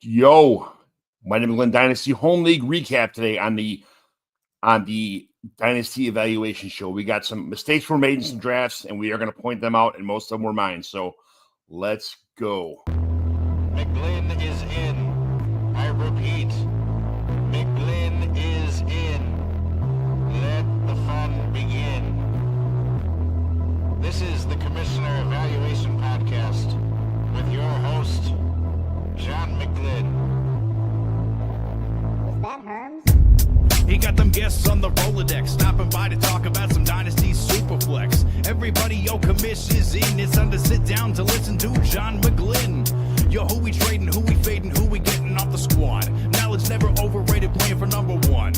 Yo, Mighty McGlynn Dynasty Home League recap today on the Dynasty Evaluation show. We got some mistakes were made in some drafts, and we are going to point them out, and most of them were mine. So let's go. McGlynn is in. I repeat, McGlynn is in. Let the fun begin. This is the Commissioner Evaluation Podcast with your host, John McGlynn. Is that Herms? He got them guests on the Rolodex, stopping by to talk about some Dynasty superflex. Everybody, yo, commish is in. It's time to sit down to listen to John McGlynn. Yo, who we trading, who we fading, who we getting off the squad. Knowledge never overrated, playing for number one.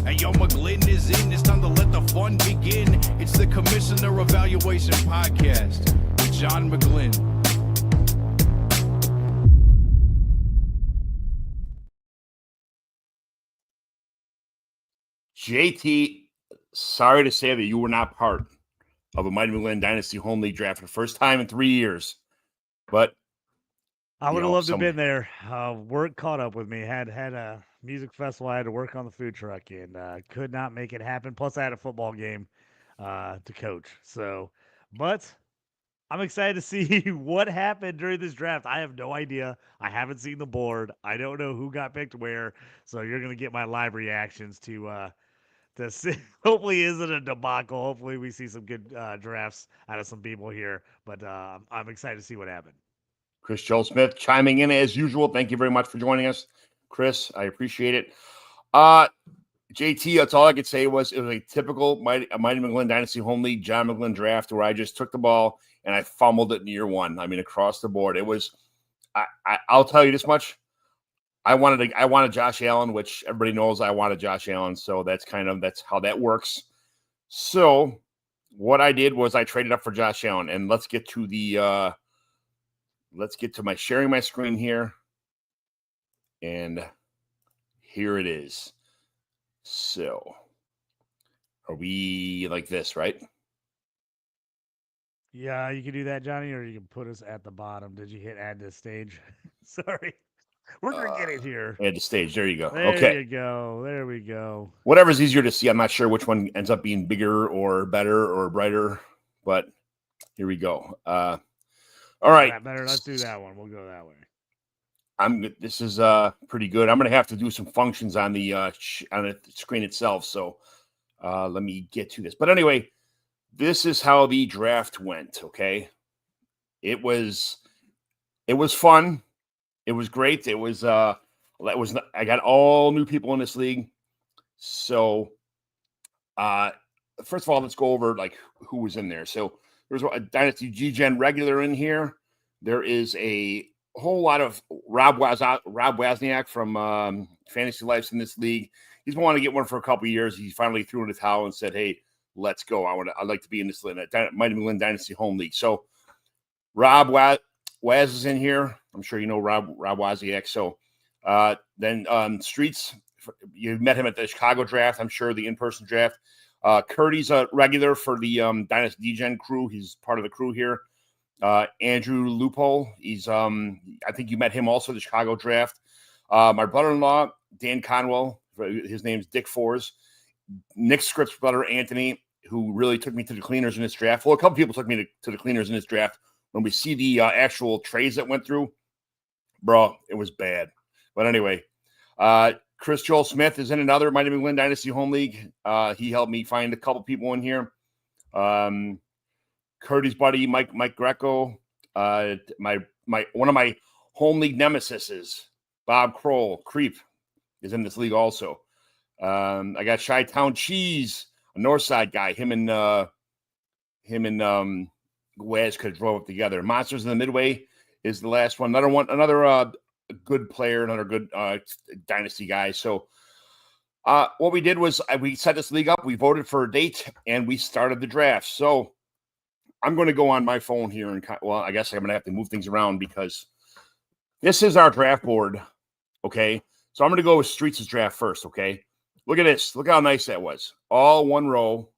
Hey, yo, McGlynn is in. It's time to let the fun begin. It's the Commissioner Evaluation Podcast with John McGlynn. JT, sorry to say that you were not part of a Mighty McGlynn Dynasty Home League draft for the first time in 3 years. But I would have loved to have been there. Work caught up with me. Had a music festival. I had to work on the food truck and could not make it happen. Plus, I had a football game to coach. So, but I'm excited to see what happened during this draft. I have no idea. I haven't seen the board. I don't know who got picked where. So you're gonna get my live reactions to see. Hopefully, it isn't a debacle. Hopefully, we see some good drafts out of some people here. But I'm excited to see what happened. Chris Joel Smith chiming in as usual. Thank you very much for joining us, Chris. I appreciate it. JT, that's all I could say was it was a typical Mighty McGlynn Dynasty Home League John McGlynn draft where I just took the ball and I fumbled it in year one. I mean, across the board. It was I'll tell you this much. I wanted Josh Allen, which everybody knows I wanted Josh Allen. So that's how that works. So what I did was I traded up for Josh Allen, and let's get to my sharing my screen here. And here it is. So are we like this, right? Yeah, you can do that, Johnny, or you can put us at the bottom. Did you hit add to stage? Sorry. We're going to get it here. Add to stage. There you go. There you go. There we go. Whatever's easier to see. I'm not sure which one ends up being bigger or better or brighter, but here we go. All right. Better. Let's do that one. We'll go that way. This is pretty good. I'm going to have to do some functions on the screen itself. So let me get to this. But anyway, this is how the draft went. Okay. It was fun. It was great. I got all new people in this league. So first of all, let's go over like who was in there. So there's a Dynasty G-Gen regular in here. There is a whole lot of Rob Wozniak from Fantasy Life's in this league. He's been wanting to get one for a couple of years. He finally threw in the towel and said, "Hey, let's go. I'd like to be in this Mighty McGlynn Dynasty Home League." So Rob Waz is in here. I'm sure you know Rob Wozniak. So then Streets, you met him at the Chicago draft. I'm sure the in-person draft. Curdy's a regular for the Dynasty D-Gen crew. He's part of the crew here. Andrew Loophole. He's I think you met him also at the Chicago draft. My brother-in-law, Dan Conwell. His name's Dick Fours. Nick Scripps' brother, Anthony, who really took me to the cleaners in this draft. Well, a couple people took me to the cleaners in this draft. When we see the actual trades that went through, bro, it was bad. But anyway, Chris Joel Smith is in another Mighty McGlynn Dynasty Home League. He helped me find a couple people in here. Curdy's buddy, Mike Greco. My one of my home league nemesises, Bob Kroll, Creep, is in this league also. I got Chi-Town Cheese, a Northside guy. Him and Waz could have drove up together. Monsters in the Midway is the last one. Another good player, another good Dynasty guy. So what we did was we set this league up. We voted for a date, and we started the draft. So I'm going to go on my phone here. And I guess I'm going to have to move things around because this is our draft board. Okay. So I'm going to go with Streets' draft first. Okay. Look at this. Look how nice that was. All one row,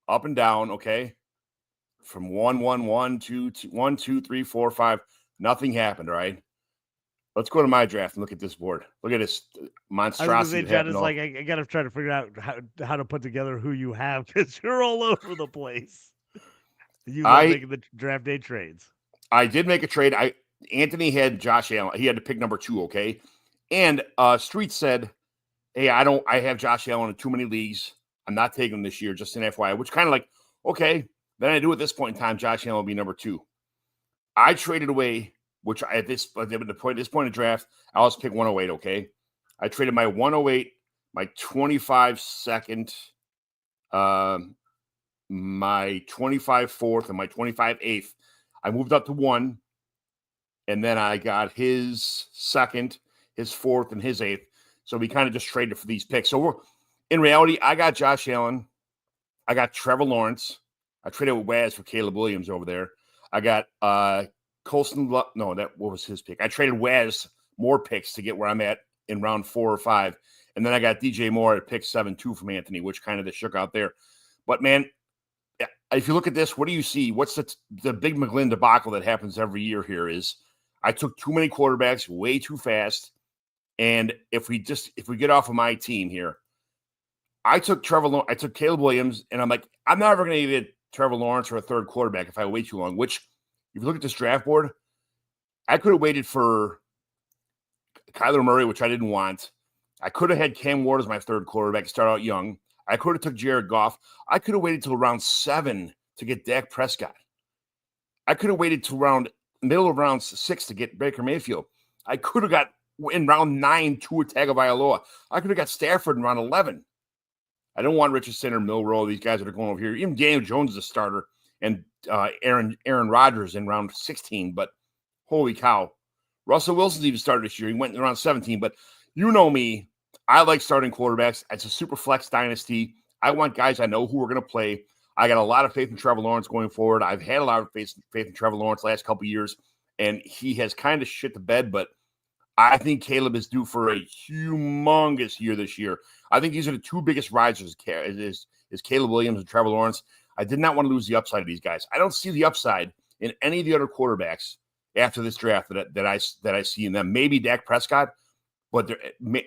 up and down. Okay. From 1, 1, 1, 2, 2, 1, 2, 3, 4, 5. Nothing happened, right? Let's go to my draft and look at this board. Look at this monstrosity. I was John, it's like I got to try to figure out how to put together who you have because you're all over the place. You love making the draft day trades. I did make a trade. Anthony had Josh Allen. He had to pick number 2, okay? And Street said, hey, I have Josh Allen in too many leagues. I'm not taking him this year, just an FYI, which kind of like, okay. Then I do at this point in time, Josh Allen will be number 2. I traded away, which at this point of draft, I always pick 108, okay? I traded my 108, my 25 second, my 25 fourth, and my 25 eighth. I moved up to 1, and then I got his second, his fourth, and his eighth. So we kind of just traded for these picks. So in reality, I got Josh Allen. I got Trevor Lawrence. I traded with Waz for Caleb Williams over there. I got Colston. No, what was his pick? I traded Waz more picks to get where I'm at in round 4 or 5. And then I got DJ Moore at pick 7-2 from Anthony, which kind of just shook out there. But, man, if you look at this, what do you see? What's the big McGlynn debacle that happens every year here is I took too many quarterbacks way too fast. And if we get off of my team here, I took Caleb Williams, and I'm like, I'm never going to get Trevor Lawrence or a third quarterback if I wait too long, which if you look at this draft board, I could have waited for Kyler Murray, which I didn't want. I could have had Cam Ward as my third quarterback, start out young. I could have took Jared Goff. I could have waited till round 7 to get Dak Prescott. I could have waited till middle of round 6 to get Baker Mayfield. I could have got in round 9 Tua Tagovailoa. I could have got Stafford in round 11. I don't want Richardson or Milroe, these guys that are going over here. Even Daniel Jones is a starter, and Aaron Rodgers in round 16. But holy cow, Russell Wilson's even started this year. He went in round 17. But you know me, I like starting quarterbacks. It's a super flex dynasty. I want guys I know who are going to play. I got a lot of faith in Trevor Lawrence going forward. I've had a lot of faith in Trevor Lawrence the last couple of years, and he has kind of shit the bed. But I think Caleb is due for a humongous year this year. I think these are the 2 biggest risers is Caleb Williams and Trevor Lawrence. I did not want to lose the upside of these guys. I don't see the upside in any of the other quarterbacks after this draft that I see in them. Maybe Dak Prescott, but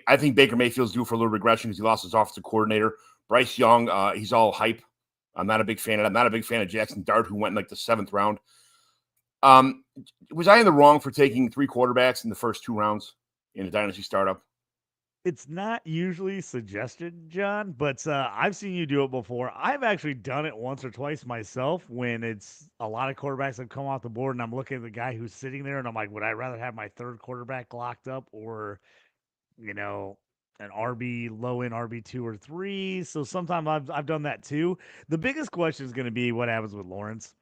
I think Baker Mayfield's due for a little regression because he lost his offensive coordinator. Bryce Young, he's all hype. I'm not a big fan of Jackson Dart, who went in like the 7th round. Was I in the wrong for taking 3 quarterbacks in the first 2 rounds in a dynasty startup? It's not usually suggested, John, but I've seen you do it before. I've actually done it once or twice myself when it's a lot of quarterbacks have come off the board and I'm looking at the guy who's sitting there and I'm like, would I rather have my third quarterback locked up or, an low end RB2 or 3? So sometimes I've done that too. The biggest question is going to be what happens with Lawrence.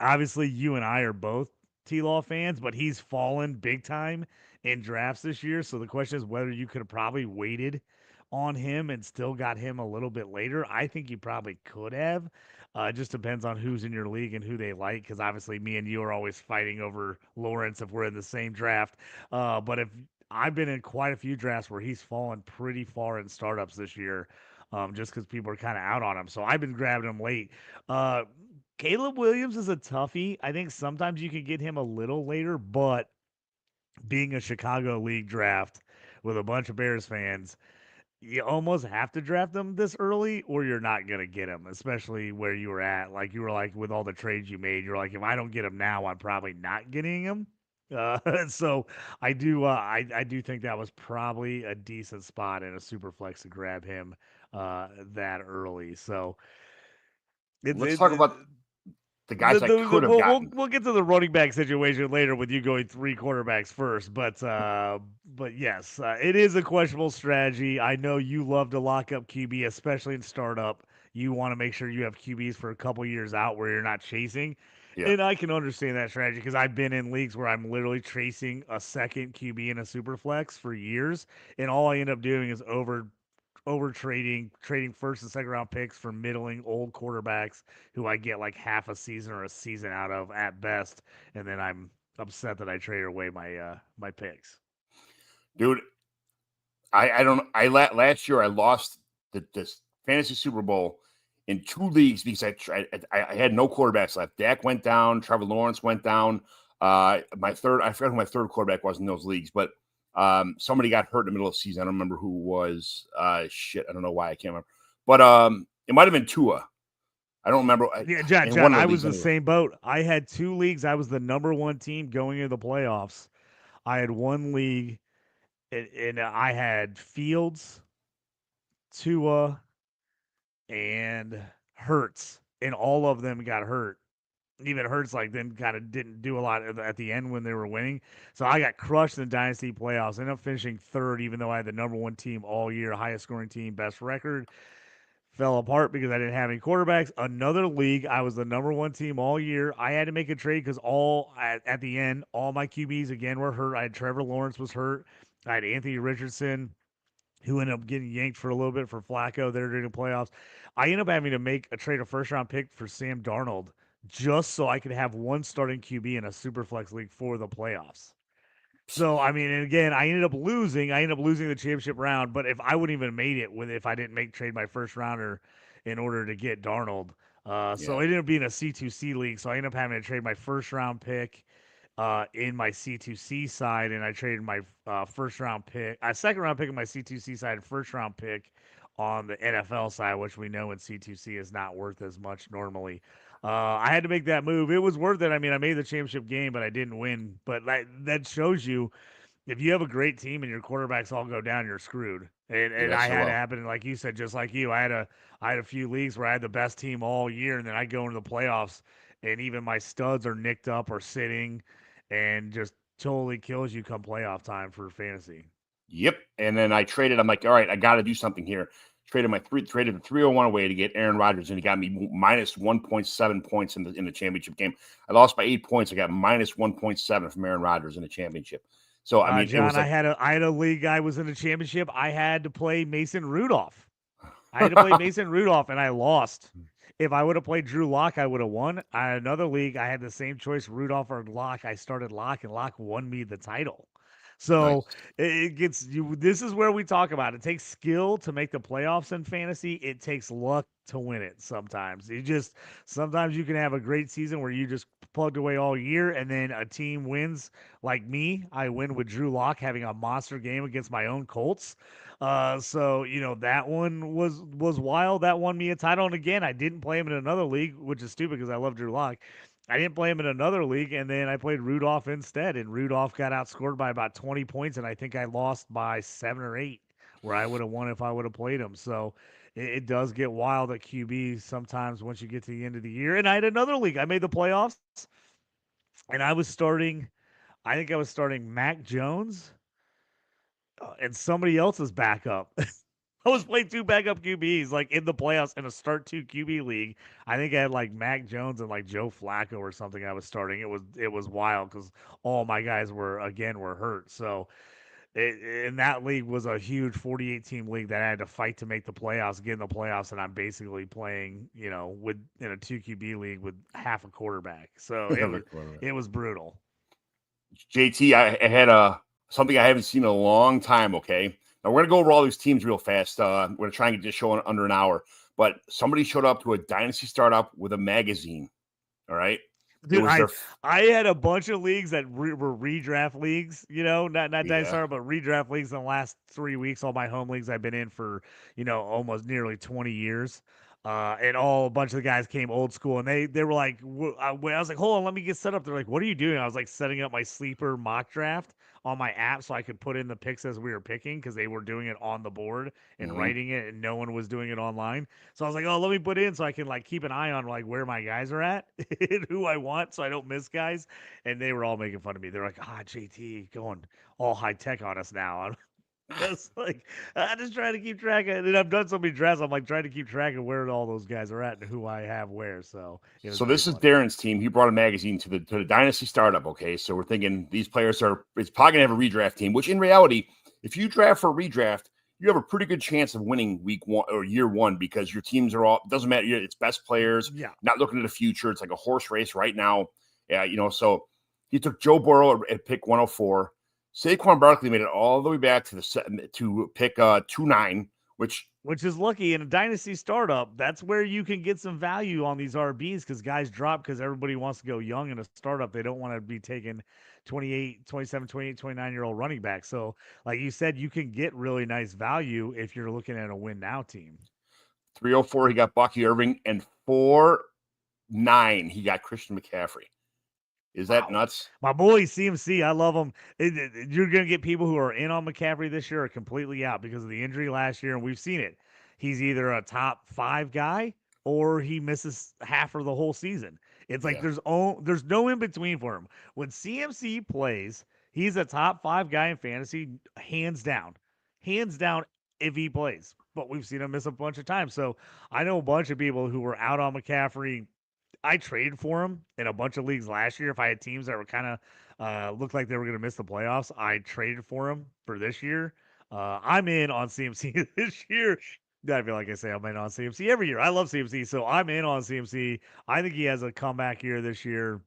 Obviously, you and I are both T-Law fans, but he's fallen big time in drafts this year. So the question is whether you could have probably waited on him and still got him a little bit later. I think you probably could have. It just depends on who's in your league and who they like, because obviously me and you are always fighting over Lawrence if we're in the same draft. But if I've been in quite a few drafts where he's fallen pretty far in startups this year, just because people are kind of out on him. So I've been grabbing him late. Caleb Williams is a toughie. I think sometimes you can get him a little later, but being a Chicago League draft with a bunch of Bears fans, you almost have to draft them this early or you're not going to get them, especially where you were at. Like you were like with all the trades you made, you're like, if I don't get them now, I'm probably not getting them. So I do think that was probably a decent spot in a super flex to grab him that early. So let's talk about the guys I could have gotten. We'll get to the running back situation later with you going 3 quarterbacks first, but yes, it is a questionable strategy. I know you love to lock up QB, especially in startup. You want to make sure you have QBs for a couple years out where you're not chasing. Yeah. And I can understand that strategy because I've been in leagues where I'm literally chasing a second QB in a super flex for years, and all I end up doing is over trading first and second round picks for middling old quarterbacks who I get like half a season or a season out of at best, and then I'm upset that I traded away my picks. Dude, last year I lost this fantasy Super Bowl in 2 leagues because I had no quarterbacks left. Dak went down, Trevor Lawrence went down. My third, I forgot who my third quarterback was in those leagues, but somebody got hurt in the middle of the season. I don't remember who was. I don't know why, I can't remember. But it might have been Tua. I don't remember. Yeah, John, I was the same boat. I had 2 leagues. I was the number 1 team going into the playoffs. I had 1 league, and I had Fields, Tua, and Hurts, and all of them got hurt. Even Hurts then kind of didn't do a lot at the end when they were winning. So I got crushed in the Dynasty playoffs. Ended up finishing 3rd, even though I had the number 1 team all year, highest scoring team, best record. Fell apart because I didn't have any quarterbacks. Another league, I was the number 1 team all year. I had to make a trade because at the end, all my QBs again were hurt. I had Trevor Lawrence was hurt. I had Anthony Richardson, who ended up getting yanked for a little bit for Flacco there during the playoffs. I ended up having to make a trade, a first-round pick for Sam Darnold, just so I could have 1 starting QB in a superflex league for the playoffs. So, I mean, and again, I ended up losing. I ended up losing the championship round. But if I wouldn't even have made it if I didn't trade my first rounder in order to get Darnold. So it ended up being a C2C league. So I ended up having to trade my first round pick in my C2C side, and I traded my second round pick in my C2C side, first round pick on the NFL side, which we know in C2C is not worth as much normally. I had to make that move. It was worth it. I mean, I made the championship game, but I didn't win. But that shows you, if you have a great team and your quarterbacks all go down, you're screwed. And I had to happen, like you said, just like you. I had a few leagues where I had the best team all year, and then I go into the playoffs, and even my studs are nicked up or sitting, and just totally kills you come playoff time for fantasy. Yep. And then I traded. I'm like, all right, I got to do something here. Traded the 301 away to get Aaron Rodgers, and he got me minus 1.7 points in the championship game. I lost by 8 points. I got minus 1.7 from Aaron Rodgers in the championship. So I mean, John, I had a league. I was in the championship. I had to play Mason Rudolph. And I lost. If I would have played Drew Lock, I would have won. I had another league. I had the same choice, Rudolph or Lock. I started Lock, and Lock won me the title. So it gets you. This is where we talk about it. It takes skill to make the playoffs in fantasy. It takes luck to win it. Sometimes sometimes you can have a great season where you just plugged away all year, and then a team wins. Like me, I win with Drew Lock having a monster game against my own Colts. So that one was wild. That won me a title. And again, I didn't play him in another league, which is stupid because I love Drew Lock. I didn't play him in another league, and then I played Rudolph instead, and Rudolph got outscored by about 20 points, and I think I lost by 7 or 8, where I would have won if I would have played him. So it does get wild at QB sometimes once you get to the end of the year. And I had another league. I made the playoffs, and I was starting Mac Jones and somebody else's backup. I was playing 2 backup QBs in the playoffs in a start 2 QB league. I think I had Mac Jones and Joe Flacco or something I was starting. It was wild because all my guys were hurt. So in that league was a huge 48 team league that I had to fight to make the playoffs, get in the playoffs, and I'm basically playing in a 2 QB league with half a quarterback. So it was brutal. JT, I had something I haven't seen in a long time. Okay. Now, we're going to go over all these teams real fast. We're going to try and get this show in under an hour. But somebody showed up to a Dynasty startup with a magazine. All right? Dude, I had a bunch of leagues that were redraft leagues, not Dynasty startup, but redraft leagues in the last 3 weeks. All my home leagues I've been in for, almost nearly 20 years. And a bunch of the guys came old school, and they were like, I was like, hold on, let me get set up. They're like, what are you doing? I was setting up my sleeper mock draft on my app so I could put in the picks as we were picking because they were doing it on the board and writing it, and no one was doing it online. So I was like, oh, let me put in so I can keep an eye on where my guys are at and who I want so I don't miss guys. And they were all making fun of me. They're like, JT going all high tech on us now. It's I just try to keep track of it. And I've done so many drafts. I'm trying to keep track of where all those guys are at and who I have where. So this is Darren's team. He brought a magazine to the Dynasty startup. Okay. So we're thinking these players it's probably going to have a redraft team, which in reality, if you draft for a redraft, you have a pretty good chance of winning week 1 or year 1 because your teams are all, doesn't matter. It's best players, not looking at the future. It's like a horse race right now. Yeah. So he took Joe Burrow at pick 104. Saquon Barkley made it all the way back to pick 2-9 which is lucky in a dynasty startup. That's where you can get some value on these RBs because guys drop because everybody wants to go young in a startup. They don't want to be taking 28, 27, 28, 29-year-old running back. So, like you said, you can get really nice value if you're looking at a win now team. 304, he got Bucky Irving, and 4.9, he got Christian McCaffrey. Is that nuts? My boy CMC, I love him. You're going to get people who are in on McCaffrey this year or completely out because of the injury last year, and we've seen it. He's either a top 5 guy or he misses half of the whole season. It's like there's no in between for him. When CMC plays, he's a top 5 guy in fantasy, hands down. Hands down if he plays. But we've seen him miss a bunch of times. So I know a bunch of people who were out on McCaffrey. I traded for him in a bunch of leagues last year. If I had teams that were kind of looked like they were going to miss the playoffs, I traded for him for this year. I'm in on CMC this year. I feel like I say I'm in on CMC every year. I love CMC, so I'm in on CMC. I think he has a comeback year this year.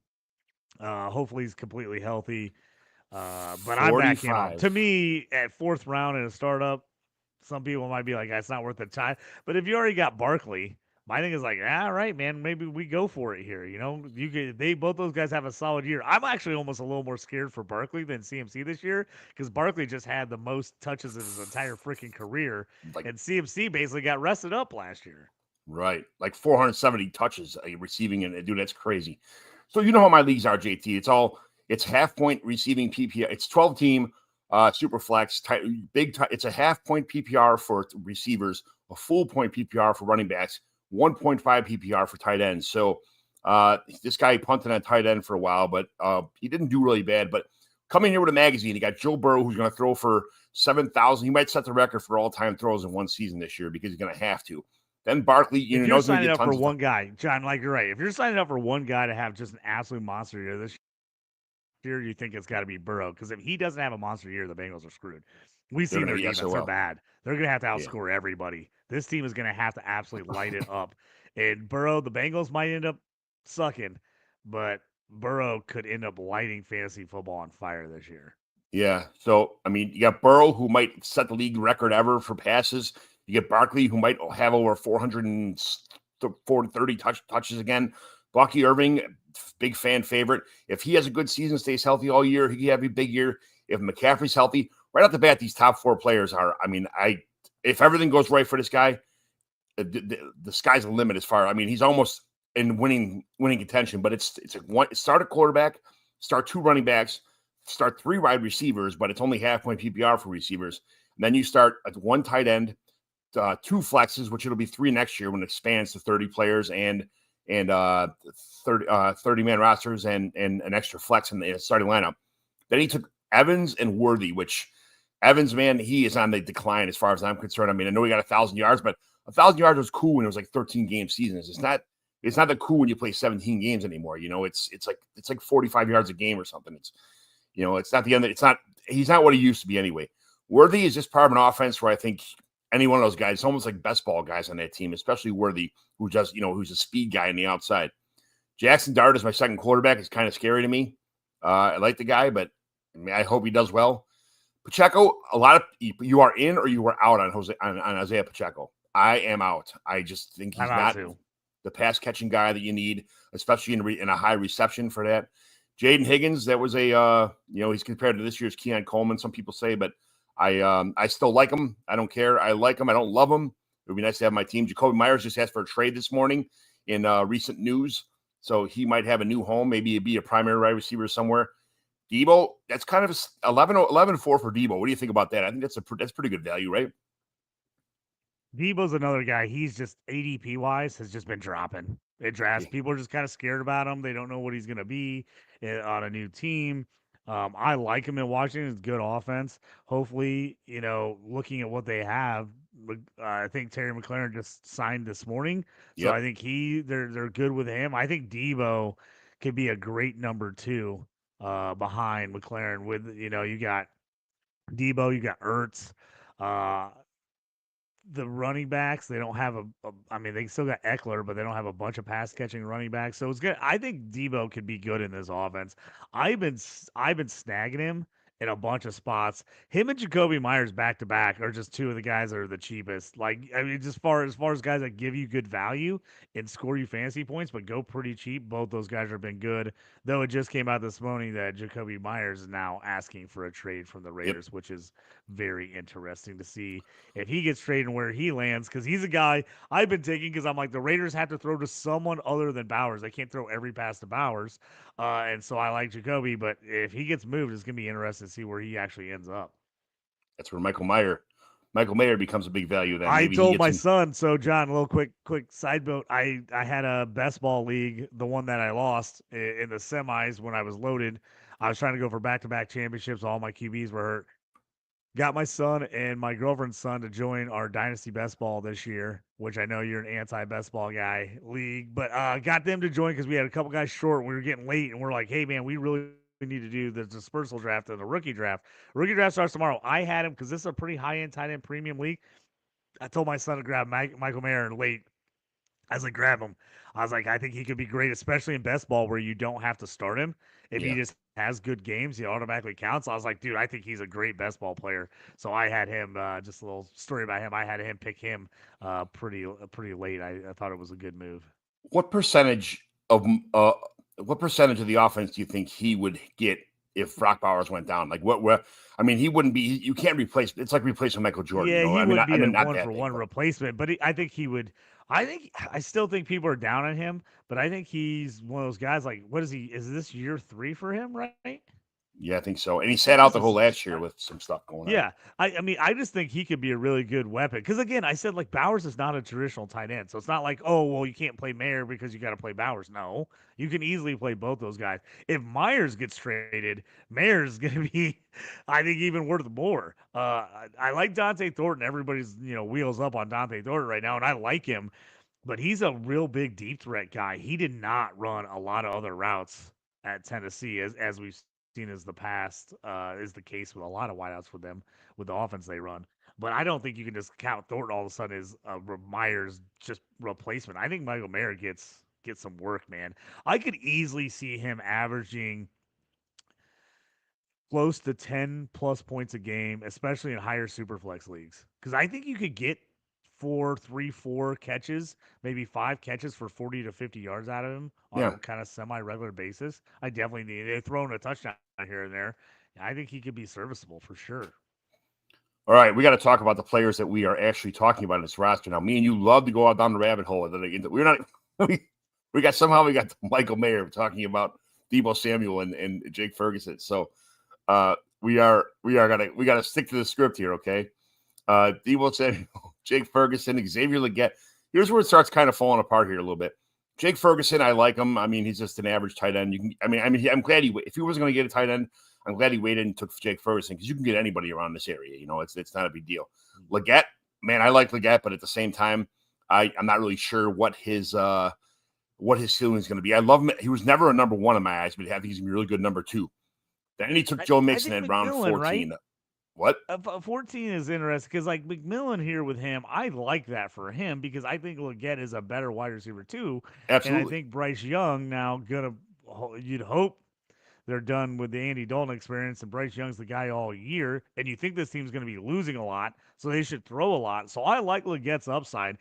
Hopefully he's completely healthy. But I'm back in on. To me, at 4th round in a startup, some people might be like, that's not worth the time. But if you already got Barkley, my thing is like, all right, man, maybe we go for it here. You know, both those guys have a solid year. I'm actually almost a little more scared for Barkley than CMC this year because Barkley just had the most touches of his entire freaking career, and CMC basically got rested up last year. Right, like 470 touches receiving, and dude, that's crazy. So you know how my leagues are, JT. It's half point receiving PPR. It's 12 team. Super flex, it's a half point PPR for receivers, a full point PPR for running backs, 1.5 PPR for tight ends. So this guy punted on tight end for a while, but he didn't do really bad. But coming here with a magazine, he got Joe Burrow, who's going to throw for 7,000. He might set the record for all-time throws in one season this year because he's going to have to. Then Barkley, if you're signing up for one guy, John, like you're right. If you're signing up for one guy to have just an absolute monster year this year, you think it's got to be Burrow because if he doesn't have a monster year, the Bengals are screwed. We've seen their defense; they're bad. They're going to have to outscore everybody. This team is going to have to absolutely light it up. And Burrow, the Bengals might end up sucking, but Burrow could end up lighting fantasy football on fire this year. Yeah. So I mean, you got Burrow, who might set the league record ever for passes. You get Barkley, who might have over 430 touches again. Bucky Irving, big fan favorite. If he has a good season, stays healthy all year, he could have a big year. If McCaffrey's healthy, right off the bat, these top 4 players are. I mean, if everything goes right for this guy, the sky's the limit as far. I mean, he's almost in winning contention. But it's start a quarterback, start 2 running backs, start 3 wide receivers, but it's only half point PPR for receivers. And then you start at 1 tight end, 2 flexes, which it'll be 3 next year when it expands to 30 players and 30-man rosters and an extra flex in the starting lineup. Then he took Evans and Worthy, which Evans, man, he is on the decline as far as I'm concerned. I mean, I know he got 1,000 yards, but 1,000 yards was cool when it was like 13-game seasons. It's not that cool when you play 17 games anymore. You know, it's like 45 yards a game or something. It's, you know, it's not the end. He's not what he used to be anyway. Worthy is just part of an offense where I think any one of those guys, it's almost like best ball guys on that team, especially Worthy, who's a speed guy on the outside. Jackson Dart is my second quarterback. It's kind of scary to me. I like the guy, but I mean, I hope he does well. Pacheco, you are in or you are out on Isaiah Pacheco. I am out. I just think he's not the pass catching guy that you need, especially in a high reception for that. Jaden Higgins, that was he's compared to this year's Keon Coleman, some people say, but I still like him. I don't care. I like him. I don't love him. It would be nice to have my team. Jacoby Myers just asked for a trade this morning in recent news, so he might have a new home. Maybe he'd be a primary wide receiver somewhere. Debo, that's kind of 11-4 for Debo. What do you think about that? I think that's pretty good value, right? Debo's another guy. He's just ADP wise has just been dropping. It drafts. People are just kind of scared about him. They don't know what he's going to be on a new team. I like him in Washington. It's good offense. Hopefully, looking at what they have, I think Terry McLaurin just signed this morning, so I think they're good with him. I think Debo could be a great number 2 behind McLaurin. With you got Debo, you got Ertz. The running backs, they don't have they still got Eckler, but they don't have a bunch of pass catching running backs. So it's good. I think Debo could be good in this offense. I've been snagging him in a bunch of spots. Him and Jacoby Myers back to back are just two of the guys that are the cheapest. Like, I mean, just as far as guys that give you good value and score you fantasy points, but go pretty cheap. Both those guys have been good. Though it just came out this morning that Jacoby Myers is now asking for a trade from the Yep. Raiders, which is very interesting to see if he gets traded and where he lands. Because he's a guy I've been taking because I'm like the Raiders have to throw to someone other than Bowers. They can't throw every pass to Bowers. And so I like Jacoby, but if he gets moved, it's gonna be interesting to see where he actually ends up. That's where Michael Mayer becomes a big value. Then I maybe he told gets my him. son. So John, a little quick side note. I had a best ball league, the one that I lost in the semis when I was loaded. I was trying to go for back-to-back championships. All my QBs were hurt. Got my son and my girlfriend's son to join our Dynasty Best Ball this year, which I know you're an anti-best ball guy league, but got them to join because we had a couple guys short. We were getting late, and we're like, hey, man, we really need to do the dispersal draft and the rookie draft. Rookie draft starts tomorrow. I had him because this is a pretty high-end tight end premium league. I told my son to grab Michael Mayer and late. I was like, grab him. I was like, I think he could be great, especially in best ball where you don't have to start him. If he Yeah, just has good games, he automatically counts. I was like, dude, I think he's a great best ball player. So I had him. Just a little story about him. I had him pick him pretty late. I thought it was a good move. what percentage of what percentage of the offense do you think he would get if Brock Bowers went down? Like what? I mean, he wouldn't be. You can't replace. It's like replacing Michael Jordan. Yeah, he I mean, wouldn't I be a mean, not one that for big, one but replacement, but I think he would. I still think people are down on him, but I think he's one of those guys. Like, what is he? Is this year 3 for him? Right? yeah, I think so. And he I sat think out this the whole is last year with some stuff going on. Yeah, I mean, I just think he could be a really good weapon. Because again, I said like Bowers is not a traditional tight end, so it's not like oh well you can't play Mayer because you got to play Bowers. No, you can easily play both those guys. If Myers gets traded, Mayer's gonna be, I think, even worth more. I like Dante Thornton. Everybody's wheels up on Dante Thornton right now, and I like him, but he's a real big deep threat guy. He did not run a lot of other routes at Tennessee, as we've seen as the past is the case with a lot of wideouts for them with the offense they run. But I don't think you can just count Thornton all of a sudden as Myers just replacement. I think Michael Mayer gets some work, man. I could easily see him averaging close to 10 plus points a game, especially in higher superflex leagues. Because I think you could get 4 catches, maybe 5 catches for 40 to 50 yards out of him on Yeah. a kind of semi-regular basis. I definitely need. They're throwing a touchdown here and there. I think he could be serviceable for sure. All right, we got to talk about the players that we are actually talking about in this roster now. Me and you love to go out down the rabbit hole. We're not. We got Michael Mayer talking about Deebo Samuel and Jake Ferguson. So we gotta stick to the script here, okay? Deebo Samuel, Jake Ferguson, Xavier Legette. Here's where it starts kind of falling apart here a little bit. Jake Ferguson, I like him. I mean, he's just an average tight end. I'm glad if he was going to get a tight end, I'm glad he waited and took Jake Ferguson because you can get anybody around this area. It's not a big deal. Legette, man, I like Legette, but at the same time, I'm not really sure what his ceiling is going to be. I love him. He was never a number one in my eyes, but I think he's going to be a really good number two. Then he took Joe Mixon at round 14. Right? What? 14 is interesting because like McMillan here with him, I like that for him because I think Legette is a better wide receiver too. Absolutely. And I think Bryce Young now you'd hope they're done with the Andy Dalton experience and Bryce Young's the guy all year. And you think this team's going to be losing a lot, so they should throw a lot. So I like Legette's upside.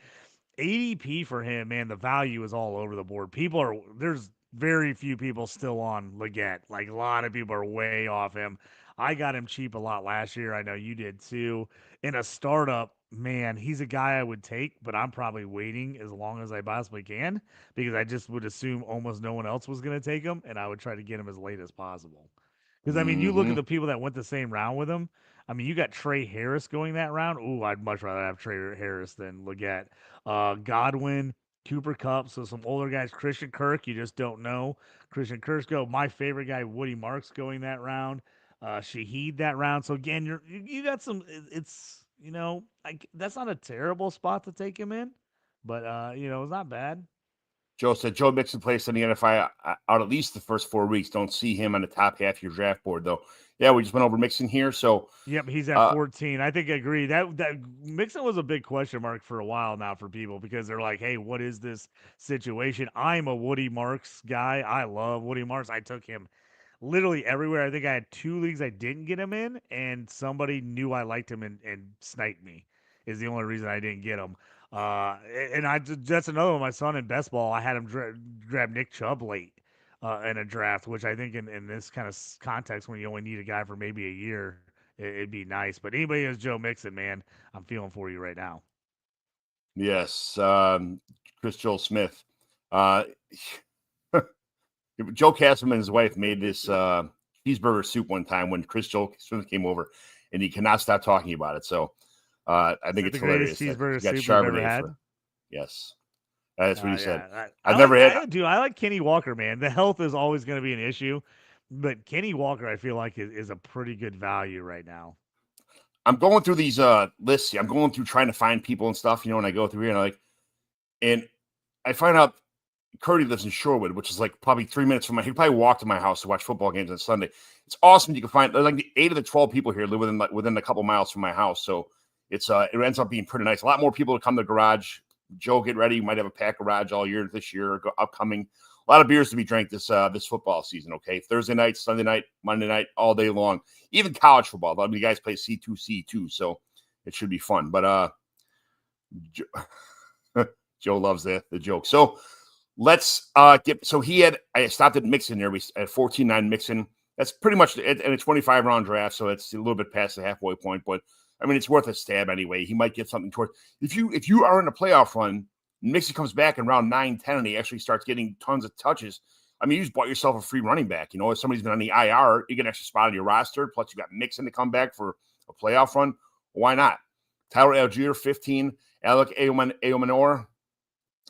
ADP for him, man, the value is all over the board. There's very few people still on Legette. Like a lot of people are way off him. I got him cheap a lot last year. I know you did too. In a startup, man, he's a guy I would take, but I'm probably waiting as long as I possibly can because I just would assume almost no one else was going to take him, and I would try to get him as late as possible. Because I mean, you look at the people that went the same round with him. I mean, you got Trey Harris going that round. Ooh, I'd much rather have Trey Harris than Legette. Godwin, Cooper Kupp, so some older guys. Christian Kirk, you just don't know. Christian Kirk's go. My favorite guy, Woody Marks, going that round. Shaheed that round. So again, you got some. It's that's not a terrible spot to take him in, but it's not bad. Joe said Joe Mixon placed in the NFL out at least the first 4 weeks. Don't see him on the top half of your draft board, though. Yeah, we just went over Mixon here. So, yep, he's at 14. I think I agree. That Mixon was a big question mark for a while now for people because they're like, hey, what is this situation? I'm a Woody Marks guy. I love Woody Marks. I took him literally everywhere. I think I had 2 leagues I didn't get him in, and somebody knew I liked him and sniped me. Is the only reason I didn't get him. And that's another one. My son in best ball, I had him grab Nick Chubb late in a draft, which I think in this kind of context, when you only need a guy for maybe a year, it'd be nice. But anybody who's Joe Mixon, man, I'm feeling for you right now. Yes, Chris Joel Smith. Joe Castleman and his wife made this cheeseburger soup one time when Chris Joel Smith came over, and he cannot stop talking about it. So I think it's the hilarious. Greatest cheeseburger Got soup you've ever had. Yes, that's what he said. I've never had. I like Kenny Walker, man. The health is always going to be an issue, but Kenny Walker, I feel like is a pretty good value right now. I'm going through these lists. I'm going through trying to find people and stuff, and I go through here and I find out Curdy lives in Shorewood, which is like probably 3 minutes from he probably walk to my house to watch football games on Sunday. It's awesome. You can find like the 8 of the 12 people here live within a couple miles from my house. So it's it ends up being pretty nice. A lot more people to come to the garage. Joe, get ready. You might have a packed garage all year this year, upcoming. A lot of beers to be drank this football season, okay? Thursday night, Sunday night, Monday night, all day long. Even college football. A lot of you guys play C2, so it should be fun. But Joe loves the joke. So let's get – so I stopped at Mixon there. We at 14-9 Mixon. That's pretty much – and a 25-round draft, so it's a little bit past the halfway point. But, I mean, it's worth a stab anyway. He might get something toward – if you are in a playoff run – Mixon comes back in round 9, 10, and he actually starts getting tons of touches. I mean, you just bought yourself a free running back. If somebody's been on the IR, you get an extra spot on your roster. Plus, you got Mixon to come back for a playoff run. Why not? Tyler Algier, 15. Alec Aomanor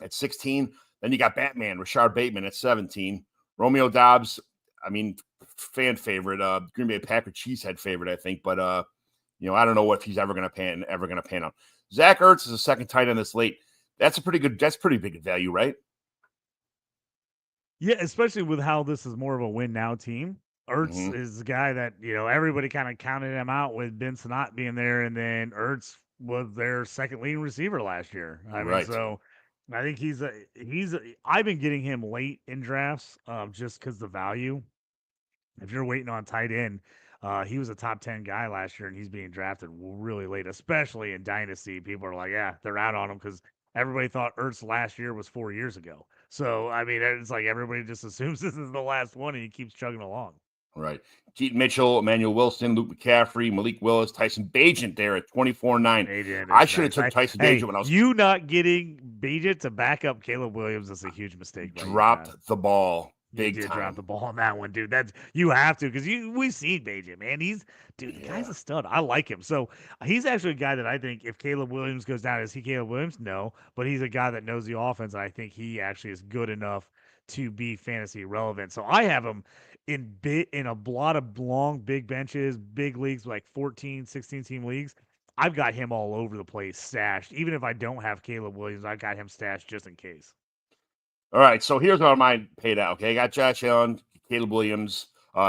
at 16. Then you got Batman, Rashard Bateman at 17. Romeo Dobbs, I mean, fan favorite. Green Bay Packer cheesehead favorite, I think. But, I don't know if he's ever going to pan out. Zach Ertz is a second tight end this late. That's pretty big value, right? Yeah, especially with how this is more of a win now team. Ertz is the guy that, everybody kind of counted him out with Benson not being there, and then Ertz was their second leading receiver last year. I mean, so I think I've been getting him late in drafts just because the value. If you're waiting on tight end, he was a top 10 guy last year, and he's being drafted really late, especially in Dynasty. People are like, yeah, they're out on him because everybody thought Ertz last year was 4 years ago. So, I mean, it's like everybody just assumes this is the last one, and he keeps chugging along. Right. Keaton Mitchell, Emmanuel Wilson, Luke McCaffrey, Malik Willis, Tyson Bagent there at 24-9. I should have took Tyson Bagent when I was... You not getting Bagent to back up Caleb Williams is a huge mistake. Dropped the ball. Big time. Drop the ball on that one, dude. You have to, because we've seen Bagent, man. The guy's a stud. I like him. So he's actually a guy that I think if Caleb Williams goes down, is he Caleb Williams? No, but he's a guy that knows the offense, and I think he actually is good enough to be fantasy relevant. So I have him in a lot of long, big benches, big leagues, like 14, 16 team leagues. I've got him all over the place stashed. Even if I don't have Caleb Williams, I got him stashed just in case. All right, so here's how mine paid out. Okay, I got Josh Allen, Caleb Williams,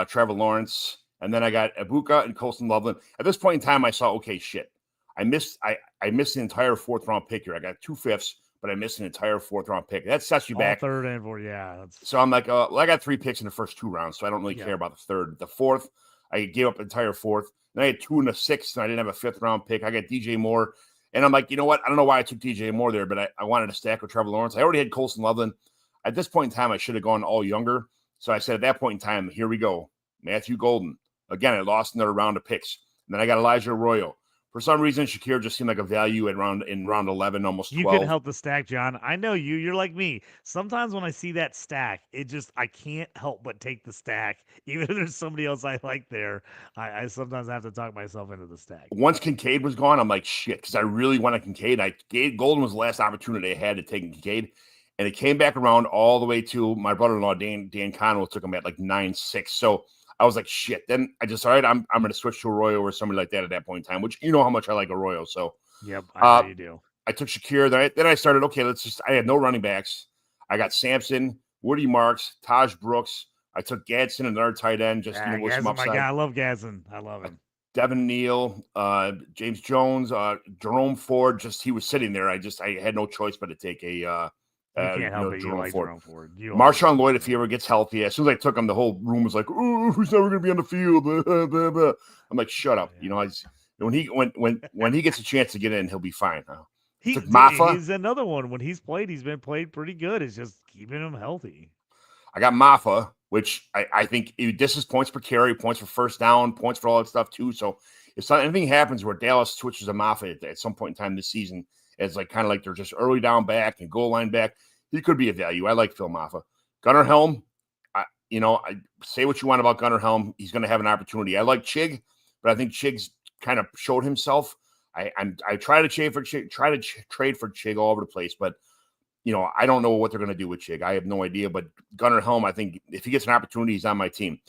Trevor Lawrence, and then I got Ibuka and Colston Loveland. At this point in time, I saw, okay, shit. I missed the entire 4th round pick here. I got 2 fifths, but I missed an entire 4th round pick. That sets you back. 3rd and 4th, yeah. So I'm like, I got 3 picks in the first 2 rounds, so I don't really care about the 3rd. The 4th, I gave up the entire 4th. Then I had 2 in the 6th, and I didn't have a 5th round pick. I got DJ Moore, and I'm like, you know what? I don't know why I took DJ Moore there, but I wanted to stack with Trevor Lawrence. I already had Colston Loveland. At this point in time, I should have gone all younger. So I said at that point in time, here we go. Matthew Golden. Again, I lost another round of picks. And then I got Elijah Arroyo. For some reason, Shakir just seemed like a value in round 11, almost 12. You can help the stack, John. I know you. You're like me. Sometimes when I see that stack, I can't help but take the stack. Even if there's somebody else I like there, I sometimes have to talk myself into the stack. Once Kincaid was gone, I'm like, shit, because I really wanted Kincaid. Golden was the last opportunity I had to take Kincaid. And it came back around all the way to my brother-in-law, Dan Conwell, took him at like 9-6. So I was like, shit. Then I just, all right, I'm going to switch to Arroyo or somebody like that at that point in time, which you know how much I like Arroyo. So yep, I know you do. I took Shakir. Then I started, okay, I had no running backs. I got Sampson, Woody Marks, Taj Brooks. I took Gadsden, another tight end, just with some upside. My guy. I love Gadsden. I love him. Devin Neal, James Jones, Jerome Ford. Just he was sitting there. I had no choice but to take a You can't help it. You Jerome like Ford. Jerome Ford. Marshawn Lloyd, if he ever gets healthy, as soon as I took him, the whole room was like, "Oh, he's never going to be on the field." Blah, blah, blah. I'm like, "Shut up!" When he gets a chance to get in, he'll be fine. He's another one. When he's been played pretty good. It's just keeping him healthy. I got Maffa, which I think this is points per carry, points for first down, points for all that stuff too. So if anything happens where Dallas switches to Maffa at some point in time this season, as like kind of like they're just early down back and goal line back, he could be a value. I like Phil Maffa. Gunnar Helm, I say what you want about Gunnar Helm. He's going to have an opportunity. I like Chig, but I think Chig's kind of showed himself. I try to trade for Chig all over the place, but I don't know what they're going to do with Chig. I have no idea. But Gunnar Helm, I think if he gets an opportunity, he's on my team.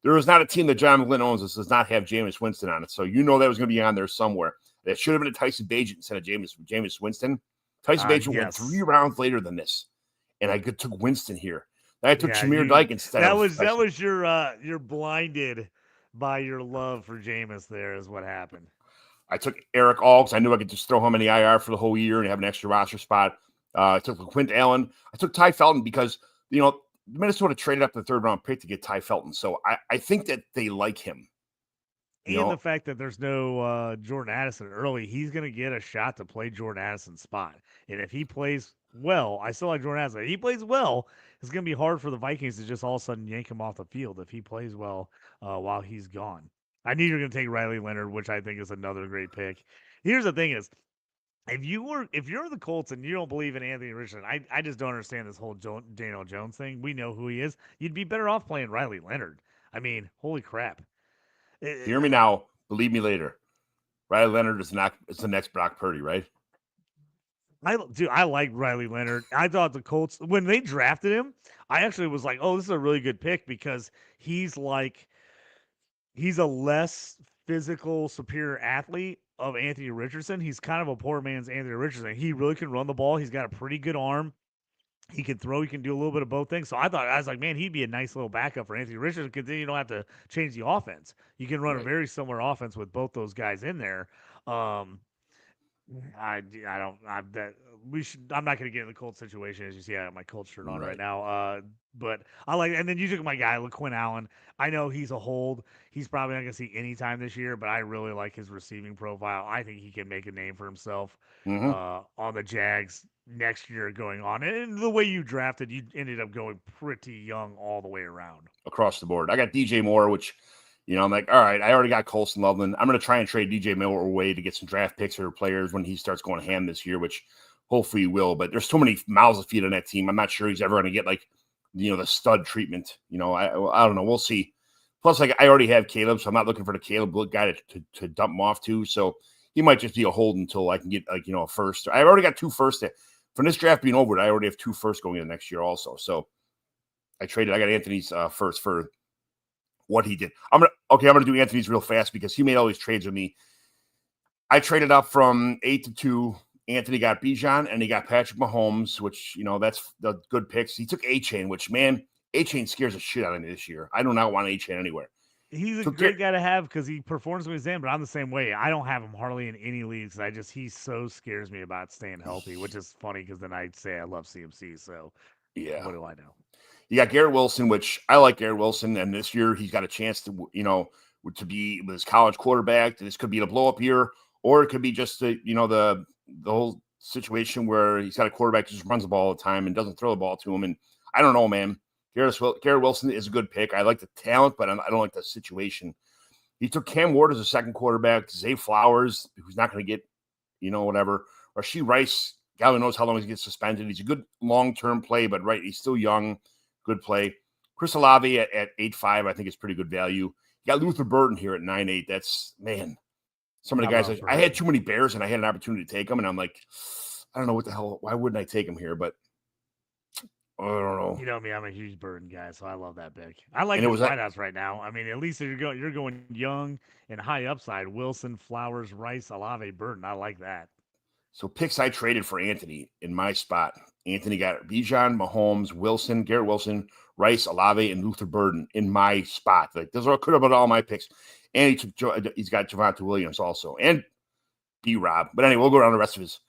There is not a team that John McGlynn owns that does not have Jameis Winston on it. So that was going to be on there somewhere. That should have been a Tyson Bagent instead of Jameis Winston. Tyson Bagent went 3 rounds later than this, and I took Winston here. Then I took Shamir Dyke instead. That was you're blinded by your love for Jameis. There is what happened. I took Eric All because I knew I could just throw him in the IR for the whole year and have an extra roster spot. I took Quint Allen. I took Ty Felton because, Minnesota traded up the 3rd round pick to get Ty Felton. So I think that they like him. And the fact that there's no Jordan Addison early, he's going to get a shot to play Jordan Addison's spot. And if he plays well, I still like Jordan Addison. If he plays well, it's going to be hard for the Vikings to just all of a sudden yank him off the field if he plays well while he's gone. I knew you were going to take Riley Leonard, which I think is another great pick. Here's the thing is, if you're the Colts and you don't believe in Anthony Richardson, I just don't understand this whole Daniel Jones thing. We know who he is. You'd be better off playing Riley Leonard. I mean, holy crap. Hear me now. Believe me later. Riley Leonard is the next Brock Purdy, right? I like Riley Leonard. I thought the Colts, when they drafted him, I actually was like, oh, this is a really good pick because he's a less physical, superior athlete of Anthony Richardson. He's kind of a poor man's Anthony Richardson. He really can run the ball. He's got a pretty good arm. He can throw. He can do a little bit of both things. So I was like, man, he'd be a nice little backup for Anthony Richardson because then you don't have to change the offense. You can run a very similar offense with both those guys in there. I'm not going to get in the Colts situation. As you see, I have my Colts shirt on right now. But I like, and then you took my guy, LaQuinn Allen. I know he's a hold. He's probably not going to see any time this year, but I really like his receiving profile. I think he can make a name for himself on the Jags next year going on. And the way you drafted, you ended up going pretty young all the way around. Across the board. I got DJ Moore, which, I'm like, all right, I already got Colson Loveland. I'm going to try and trade DJ Moore away to get some draft picks or players when he starts going ham this year, which hopefully he will. But there's so many mouths to feed on that team. I'm not sure he's ever going to get the stud treatment. I don't know. We'll see. Plus, I already have Caleb, so I'm not looking for the Caleb guy to dump him off to. So he might just be a hold until I can get a first. I've already got 2 firsts. From this draft being over, I already have 2 firsts going in next year also. So I got Anthony's first for what he did. I'm gonna do Anthony's real fast because he made all these trades with me. I traded up from 8 to 2. Anthony got Bijan and he got Patrick Mahomes, which that's the good picks. He took A-Chain, which A-Chain scares the shit out of me this year. I do not want A-Chain anywhere. He's a great guy to have because he performs when he's in, but I'm the same way. I don't have him hardly in any leagues. He so scares me about staying healthy, which is funny because then I'd say I love CMC. So yeah, what do I know? You got Garrett Wilson, which I like Garrett Wilson, and this year he's got a chance to to be with his college quarterback. This could be a blow up year, or it could be just the whole situation where he's got a quarterback who just runs the ball all the time and doesn't throw the ball to him. And I don't know, man. Garrett Wilson is a good pick. I like the talent, but I don't like the situation. He took Cam Ward as a second quarterback, Zay Flowers, who's not going to get, whatever. Rashee Rice, God only knows how long he gets suspended. He's a good long-term play, but he's still young. Good play. Chris Olave at 8.5, I think is pretty good value. You got Luther Burden here at 9.8. That's, man, some of the guys. I had too many Bears, and I had an opportunity to take them, and I'm like, I don't know what the hell. Why wouldn't I take him here? But I don't know. You know me, I'm a huge Burden guy, so I love that pick. I like the wideouts right now. I mean, at least you're going young and high upside. Wilson, Flowers, Rice, Olave, Burden. I like that. So picks I traded for Anthony in my spot. Anthony got Bijan, Mahomes, Wilson, Garrett Wilson, Rice, Olave, and Luther Burden in my spot. Those could have been all my picks. And he's got Javonte Williams also, and B-Rob. But anyway, we'll go around the rest of his.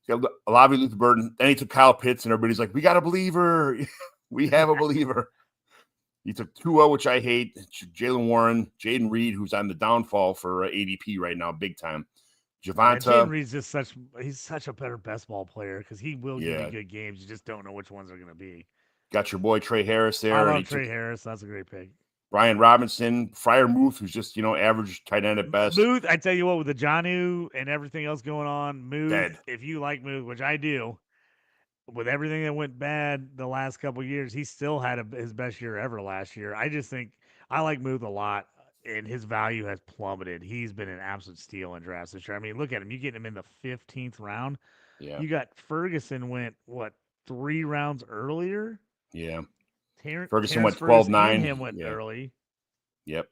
He's got a lot of Luther Burden. Then he took Kyle Pitts, and everybody's like, we got a believer. We have a believer. He took Tua, which I hate, Jalen Warren, Jaden Reed, who's on the downfall for ADP right now, big time. Javonta. Jaden Reed's just he's such a better best ball player because he will give you good games. You just don't know which ones are going to be. Got your boy Trey Harris there. I love Trey Harris. That's a great pick. Brian Robinson, Fryer Muth, who's just, average tight end at best. Muth, I tell you what, with the Jonnu and everything else going on, Muth, if you like Muth, which I do, with everything that went bad the last couple of years, he still had his best year ever last year. I just think I like Muth a lot, and his value has plummeted. He's been an absolute steal in drafts this year. I mean, look at him. You get him in the 15th round. Yeah. You got Ferguson went, 3 rounds earlier? Yeah. Ferguson went 12-9. Him went early. Yep.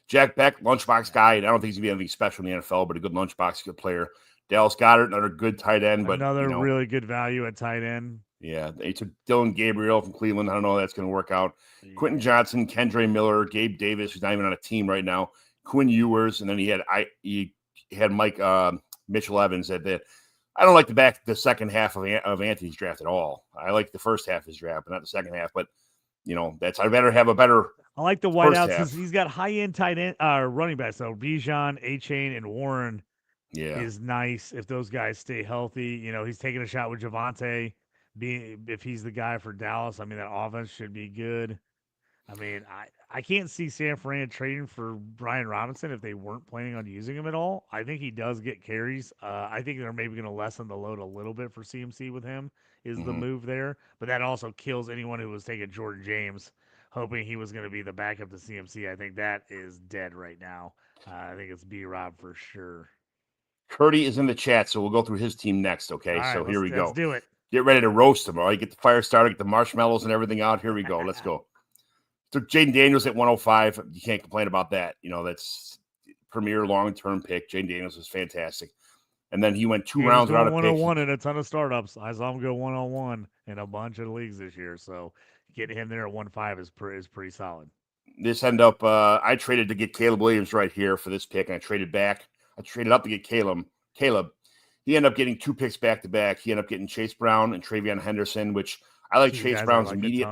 Jack Beck, lunchbox guy. I don't think he's going to be anything special in the NFL, but a good lunchbox, good player. Dallas Goedert, another good tight end. But another really good value at tight end. Yeah. They took Dylan Gabriel from Cleveland. I don't know how that's going to work out. Yeah. Quentin Johnson, Kendre Miller, Gabe Davis, who's not even on a team right now. Quinn Ewers, and then he had Mike Mitchell Evans at that. I don't like the second half of Anthony's draft at all. I like the first half of his draft, but not the second half. But I'd better have a better. I like the wideouts because he's got high end tight end running backs. So Bijan, A-Chain, and Warren is nice if those guys stay healthy. He's taking a shot with Javonte. If he's the guy for Dallas, I mean that offense should be good. I mean, I can't see San Fran trading for Brian Robinson if they weren't planning on using him at all. I think he does get carries. I think they're maybe going to lessen the load a little bit for CMC with him is the move there. But that also kills anyone who was taking Jordan James, hoping he was going to be the backup to CMC. I think that is dead right now. I think it's B-Rob for sure. Curdy is in the chat, so we'll go through his team next, okay? Right, so here we go. Let's do it. Get ready to roast him, all right? Get the fire started, get the marshmallows and everything out. Here we go. Let's go. Took Jaden Daniels at 105. You can't complain about that. That's premier long-term pick. Jaden Daniels was fantastic. And then he went 2 rounds without a pick. 101 in a ton of startups. I saw him go 101 in a bunch of leagues this year. So getting him there at 1.5 is pretty solid. This ended up, I traded to get Caleb Williams right here for this pick, and I traded back. I traded up to get Caleb. He ended up getting 2 picks back-to-back. He ended up getting Chase Brown and Travion Henderson, which I like Chase Brown's immediate.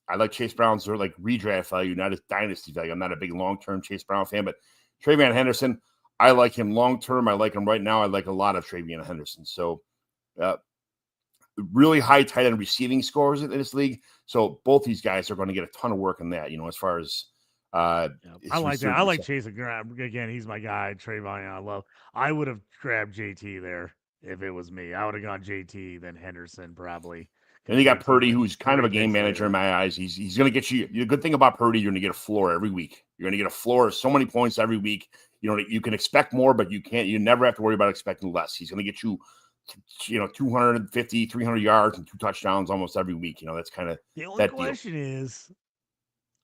I like Chase Brown's redraft value, not his dynasty value. I'm not a big long-term Chase Brown fan, but Travion Henderson, I like him long-term. I like him right now. I like a lot of Travion Henderson. So really high tight end receiving scores in this league. So both these guys are going to get a ton of work on that, as far as I like that. I like Chase again. He's my guy. Trayvon, I would have grabbed JT there if it was me. I would have gone JT, then Henderson probably. And you got Purdy, who's kind of a game manager in my eyes. He's going to get you. The good thing about Purdy, you're going to get a floor every week. You're going to get a floor of so many points every week. You can expect more, but you never have to worry about expecting less. He's going to get you, 250, 300 yards and 2 touchdowns almost every week. That's kind of the only question is,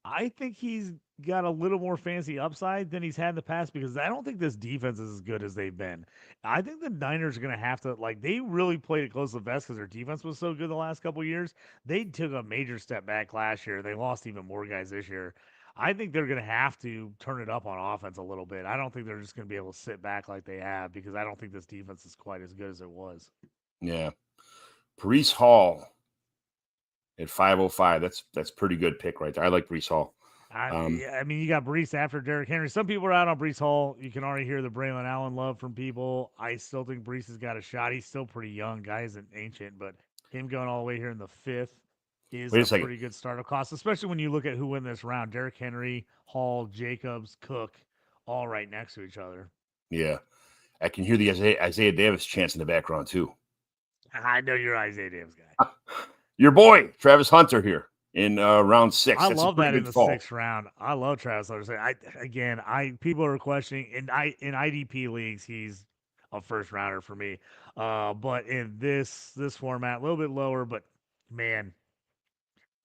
I think he's got a little more fancy upside than he's had in the past because I don't think this defense is as good as they've been. I think the Niners are going to have to, they really played it close to the vest because their defense was so good the last couple of years. They took a major step back last year. They lost even more guys this year. I think they're going to have to turn it up on offense a little bit. I don't think they're just going to be able to sit back like they have because I don't think this defense is quite as good as it was. Yeah. Breece Hall at 505. That's pretty good pick right there. I like Breece Hall. I mean, you got Breece after Derrick Henry. Some people are out on Breece Hall. You can already hear the Braylon Allen love from people. I still think Breece has got a shot. He's still pretty young. Guy isn't ancient, but him going all the way here in the 5th is a pretty good startup cost, especially when you look at who win this round. Derrick Henry, Hall, Jacobs, Cook, all right next to each other. Yeah. I can hear the Isaiah Davis chants in the background, too. I know you're Isaiah Davis guy. Your boy, Travis Hunter here. In round 6. I love that in the 6th round. I love Travis Hunter. People are questioning in IDP leagues, he's a first rounder for me. But in this format, a little bit lower, but man,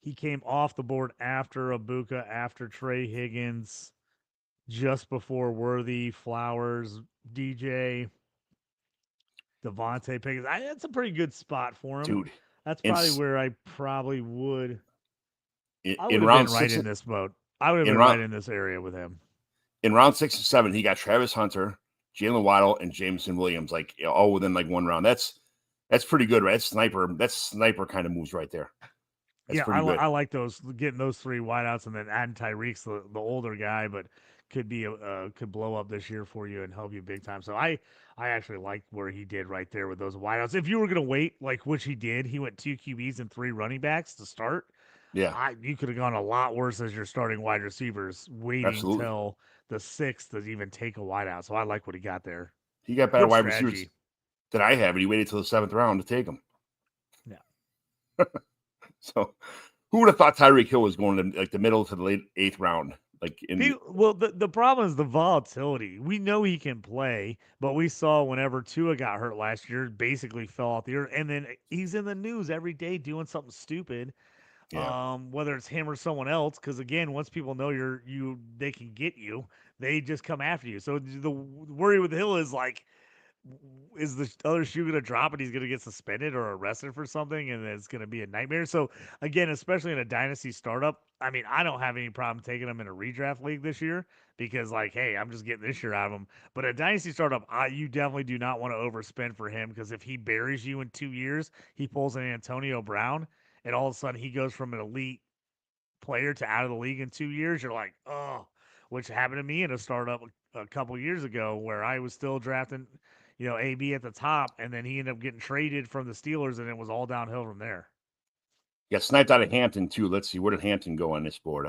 he came off the board after Abuka, after Trey Higgins, just before Worthy, Flowers, DJ, Devontae Pickens. That's a pretty good spot for him. Dude. That's probably where I probably would. In round 6 in this mode. I would have been right in this area with him. In round 6 and 7, he got Travis Hunter, Jalen Waddle, and Jameson Williams, all within 1 round. That's That's pretty good, right? That's sniper kind of moves right there. That's pretty good. I like those, getting those 3 wideouts and then adding Tyreek's the older guy, but could be could blow up this year for you and help you big time. So I actually like where he did right there with those wideouts. If you were gonna wait, like which he did, he went 2 QBs and 3 running backs to start. Yeah, You could have gone a lot worse as your starting wide receivers, waiting absolutely. till the 6th to even take a wideout. So I like what he got there. He got better Good wide strategy. receivers than I have, and he waited till the 7th round to take him. Yeah. So, who would have thought Tyreek Hill was going to like the middle to the late 8th round? Like the problem is the volatility. We know he can play, but we saw whenever Tua got hurt last year, basically fell off the earth, and then he's in the news every day doing something stupid. Yeah. Whether it's him or someone else, because again, once people know they can get you, they just come after you. So the worry with Hill is like, is the other shoe going to drop and he's going to get suspended or arrested for something, and it's going to be a nightmare. So again, especially in a dynasty startup, I mean, I don't have any problem taking him in a redraft league this year because, like, hey, I'm just getting this year out of him. But a dynasty startup, you definitely do not want to overspend for him, because if he buries you in 2 years, he pulls an Antonio Brown, and all of a sudden he goes from an elite player to out of the league in 2 years. You're like, oh, which happened to me in a startup a couple years ago where I was still drafting, AB at the top, and then he ended up getting traded from the Steelers, and it was all downhill from there. Got sniped out of Hampton too. Let's see, where did Hampton go on this board?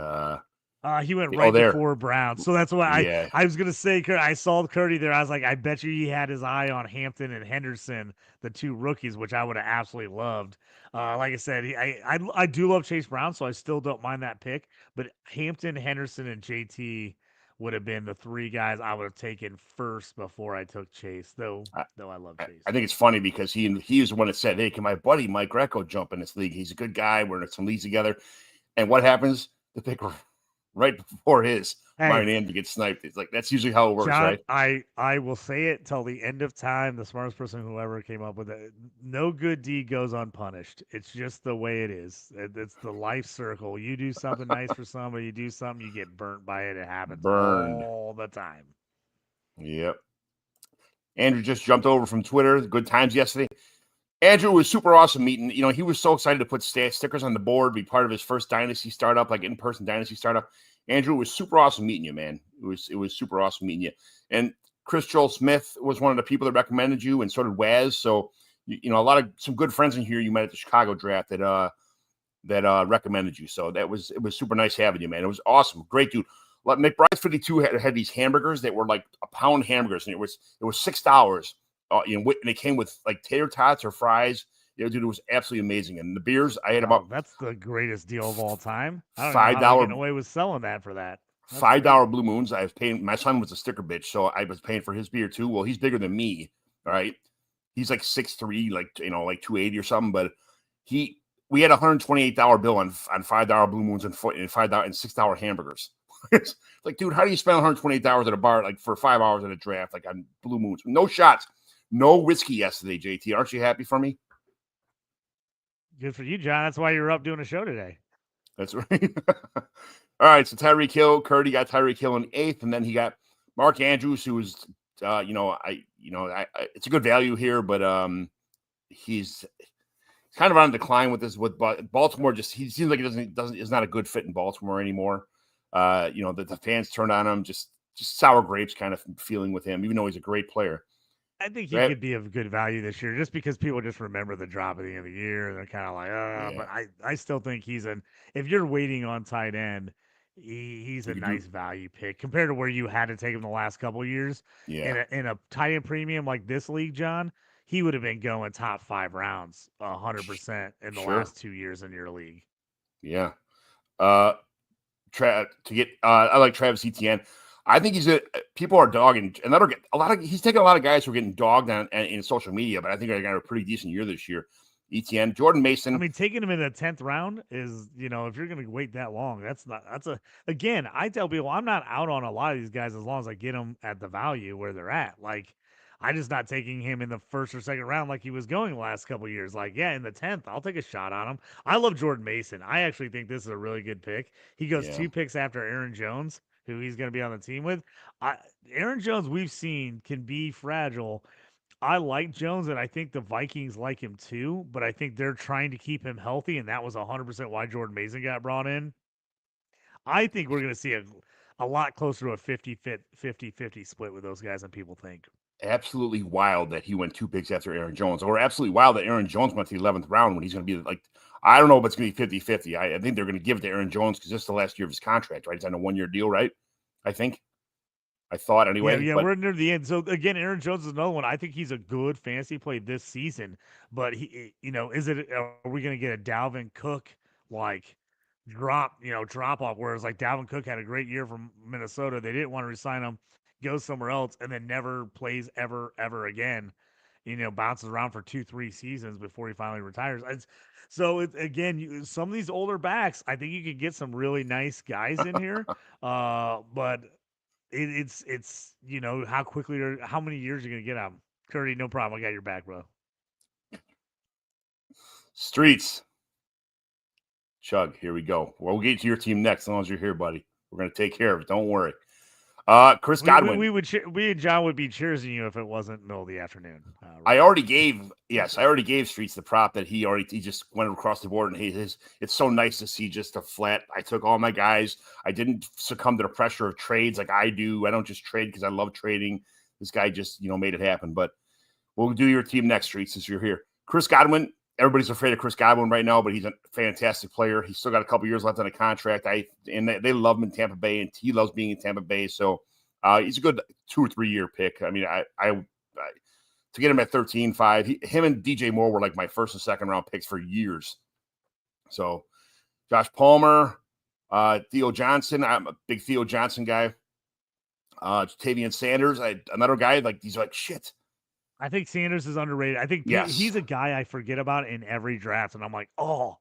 He went right before Brown, so that's why I was gonna say. I saw Curdy there. I was like, I bet you he had his eye on Hampton and Henderson, the 2 rookies, which I would have absolutely loved. Like I said, I do love Chase Brown, so I still don't mind that pick. But Hampton, Henderson, and JT would have been the 3 guys I would have taken first before I took Chase. Though I love Chase. I think it's funny because he was the one that said, "Hey, can my buddy Mike Greco jump in this league? He's a good guy. We're in some leagues together." And what happens? The pick right before his Ryan Andy gets sniped. It's like that's usually how it works, John, right? I will say it till the end of time. The smartest person who ever came up with it. No good deed goes unpunished. It's just the way it is. It's the life circle. You do something nice for somebody, you do something, you get burnt by it. It happens all the time. Yep. Andrew just jumped over from Twitter. Good times yesterday. Andrew was super awesome meeting. He was so excited to put stickers on the board, be part of his first dynasty startup, like in-person dynasty startup. Andrew, was super awesome meeting you, man. It was super awesome meeting you. And Chris Joel Smith was one of the people that recommended you, and so did Waz. So, some good friends in here you met at the Chicago draft that recommended you. So it was super nice having you, man. It was awesome. Great dude. McBride 52 had these hamburgers that were like a pound hamburgers, and it was $6. And they came with like tater tots or fries. Dude, it was absolutely amazing. And the beers, I had about that's the greatest deal of all time. I don't $5 know how getting away with selling that for that. That's $5 Blue Moons. I was paying. My son was a sticker bitch, so I was paying for his beer too. Well, he's bigger than me. All right, he's like 6'3", like 280 or something. But we had $128 bill on $5 Blue Moons and $5 and $6 hamburgers. It's like, dude, how do you spend $128 at a bar like for 5 hours at a draft, like on Blue Moons? No shots, no whiskey yesterday, JT. Aren't you happy for me? Good for you, John. That's why you're up doing a show today. That's right. All right, so Tyreek Hill, Curdy got Tyreek Hill in 8th, and then he got Mark Andrews, who was, it's a good value here, but he's kind of on decline with Baltimore. Just he seems like he is not a good fit in Baltimore anymore. The fans turned on him, just sour grapes kind of feeling with him, even though he's a great player. I think he could be of good value this year, just because people just remember the drop at the end of the year, and they're kind of like, But I still think if you're waiting on tight end, he's a nice value pick compared to where you had to take him the last couple of years. Yeah. In a tight end premium like this league, John, he would have been going top 5 rounds 100% in the last 2 years in your league. Yeah. I like Travis Etienne. I think people are dogging, and he's taking a lot of guys who are getting dogged on in social media, but I think they're going to have a pretty decent year this year. Etienne, Jordan Mason. I mean, taking him in the 10th round is, if you're going to wait that long, again, I tell people I'm not out on a lot of these guys as long as I get them at the value where they're at. Like, I'm just not taking him in the 1st or 2nd round like he was going the last couple of years. Like, in the 10th, I'll take a shot on him. I love Jordan Mason. I actually think this is a really good pick. He goes 2 picks after Aaron Jones, who he's going to be on the team with. Aaron Jones, we've seen, can be fragile. I like Jones, and I think the Vikings like him too, but I think they're trying to keep him healthy, and that was 100% why Jordan Mason got brought in. I think we're going to see a lot closer to a 50-50 split with those guys than people think. Absolutely wild that he went 2 picks after Aaron Jones, or absolutely wild that Aaron Jones went to the 11th round when he's going to be like, I don't know if it's going to be 50-50. I think they're going to give it to Aaron Jones because this is the last year of his contract, right? He's on a 1-year deal, right? I thought anyway. Yeah, we're near the end. So again, Aaron Jones is another one. I think he's a good fantasy play this season, but are we going to get a Dalvin Cook like drop off? Whereas like Dalvin Cook had a great year from Minnesota, they didn't want to resign him, goes somewhere else, and then never plays ever again. Bounces around for 2-3 seasons before he finally retires. Again, some of these older backs, I think you could get some really nice guys in here, but it's how many years you're gonna get out of him. Curdy, no problem. I got your back, bro. Streets. Chug, here we go. Well, we'll get to your team next as long as you're here, buddy. We're going to take care of it. Don't worry. Chris Godwin. We and John would be cheering you if it wasn't middle of the afternoon. I already gave Streets the prop that he just went across the board, and it's so nice to see just a flat. I took all my guys. I didn't succumb to the pressure of trades like I do. I don't just trade because I love trading. This guy just made it happen. But we'll do your team next, Streets, since you're here. Chris Godwin. Everybody's afraid of Chris Godwin right now, but he's a fantastic player. He's still got a couple years left on a contract. They love him in Tampa Bay, and he loves being in Tampa Bay. So he's a good 2 or 3 year pick. I mean, I to get him at 13-5, him and DJ Moore were like my first and second round picks for years. So Josh Palmer, Theo Johnson. I'm a big Theo Johnson guy. Tavian Sanders, another guy he's like shit. I think Sanders is underrated. I think he's a guy I forget about in every draft, and I'm like, oh,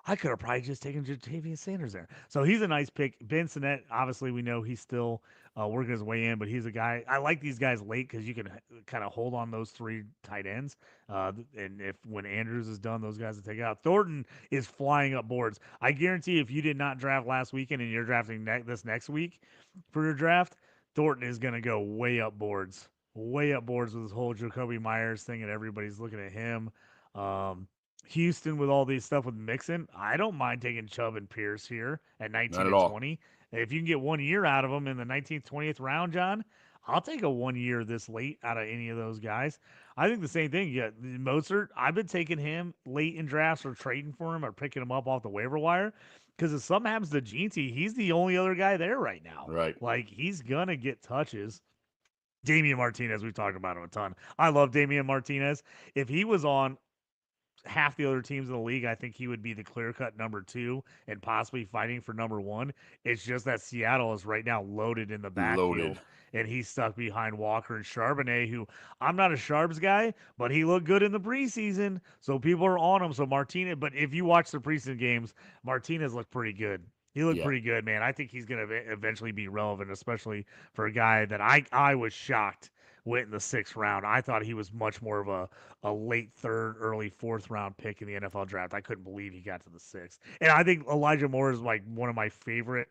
I could have probably just taken Jatavian Sanders there. So he's a nice pick. Ben Sinnett, obviously, we know he's still working his way in, but he's a guy. I like these guys late because you can kind of hold on those 3 tight ends. And when Andrews is done, those guys will take it out. Thornton is flying up boards. I guarantee if you did not draft last weekend and you're drafting this next week for your draft, Thornton is going to go way up boards with this whole Jacoby Myers thing, and everybody's looking at him. Houston with all these stuff with Mixon, I don't mind taking Chubb and Pierce here at 19 and 20. If you can get 1 year out of them in the 19th, 20th round, John, I'll take a 1 year this late out of any of those guys. I think the same thing. Yeah, Mozart, I've been taking him late in drafts or trading for him or picking him up off the waiver wire because if something happens to Jeanty, he's the only other guy there right now. Right. Like, he's going to get touches. Damian Martinez, we've talked about him a ton. I love Damian Martinez. If he was on half the other teams in the league, I think he would be the clear-cut number 2 and possibly fighting for number 1. It's just that Seattle is right now loaded in the backfield, and he's stuck behind Walker and Charbonnet, who I'm not a Sharps guy, but he looked good in the preseason, so people are on him. So Martinez, but if you watch the preseason games, Martinez looked pretty good. He looked pretty good, man. I think he's going to eventually be relevant, especially for a guy that I was shocked went in the 6th round. I thought he was much more of a late 3rd, early 4th round pick in the NFL draft. I couldn't believe he got to the 6th. And I think Elijah Moore is like one of my favorite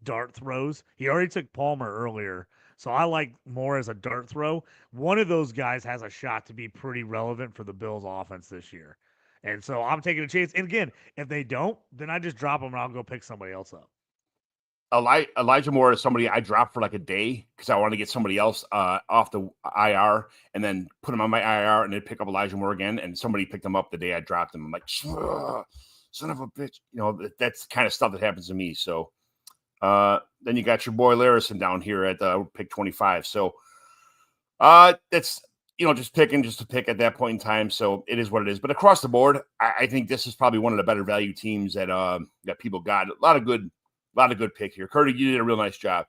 dart throws. He already took Palmer earlier, so I like Moore as a dart throw. One of those guys has a shot to be pretty relevant for the Bills offense this year. And so I'm taking a chance. And again, if they don't, then I just drop them and I'll go pick somebody else up. Elijah Moore is somebody I dropped for like a day because I want to get somebody else off the IR and then put him on my IR and then pick up Elijah Moore again. And somebody picked him up the day I dropped him. I'm like, son of a bitch. That's the kind of stuff that happens to me. So then you got your boy Larison down here at pick 25. So that's just to pick at that point in time. So it is what it is. But across the board, I think this is probably one of the better value teams that people got. A lot of good pick here. Curdy, you did a real nice job.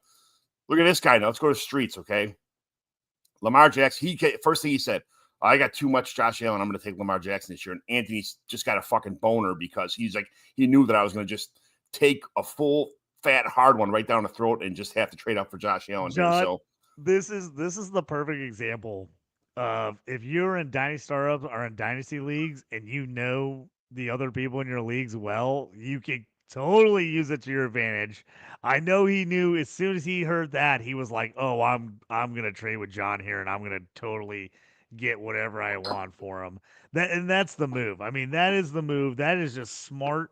Look at this guy now. Let's go to Streets, okay? Lamar Jackson. First thing he said, I got too much Josh Allen. I'm going to take Lamar Jackson this year. And Anthony's just got a fucking boner because he's like, he knew that I was going to just take a full, fat, hard one right down the throat and just have to trade up for Josh Allen. John, here. So this is the perfect example of if you're in Dynasty startups or in Dynasty leagues and you know the other people in your leagues well, you can totally use it to your advantage. I know he knew as soon as he heard that, he was like, oh, I'm going to trade with John here and I'm going to totally get whatever I want for him. That's the move. I mean, that is the move. That is just smart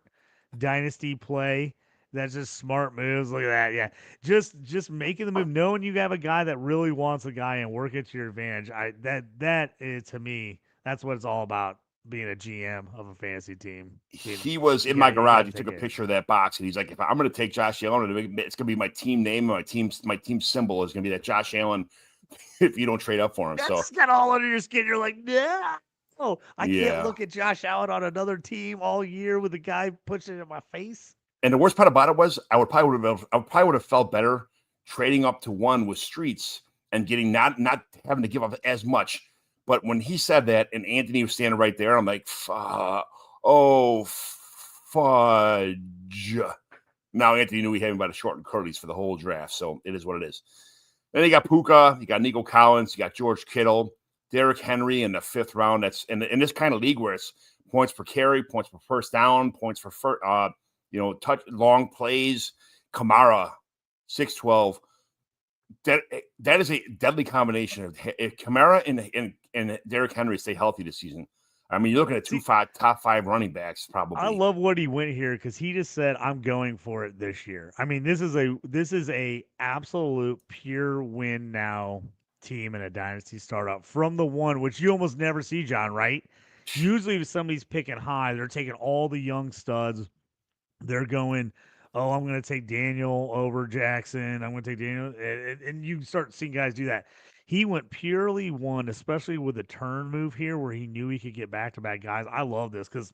dynasty play. That's just smart moves. Look at that. Yeah. Just making the move, knowing you have a guy that really wants a guy and work it to your advantage. That is, to me, that's what it's all about, being a GM of a fantasy team. He was in my garage. He took a picture of that box, and he's like, "If I'm going to take Josh Allen, it's going to be my team name, my team symbol is going to be that Josh Allen. If you don't trade up for him, that's got all under your skin. You're like, nah. Oh, I can't look at Josh Allen on another team all year with a guy pushing it in my face." And the worst part about it was, I probably would have felt better trading up to one with Streets and getting not having to give up as much. But when he said that, and Anthony was standing right there, I'm like, oh, fudge. Now Anthony knew he had him by the short and curlies for the whole draft, so it is what it is. Then you got Puka, you got Nico Collins, you got George Kittle, Derrick Henry in the 5th round. That's in this kind of league where it's points per carry, points per first down, points for touch long plays. Kamara, 6'12". That is a deadly combination of if Kamara and Derrick Henry stay healthy this season. I mean, you're looking at top 5 running backs probably. I love what he went here because he just said, "I'm going for it this year." I mean, this is a absolute pure win now team in a dynasty startup from the one, which you almost never see, John. Right? Usually, if somebody's picking high, they're taking all the young studs. They're going, "Oh, I'm going to take Daniel over Jackson. I'm going to take Daniel," and you start seeing guys do that. He went purely one, especially with the turn move here, where he knew he could get back-to-back guys. I love this because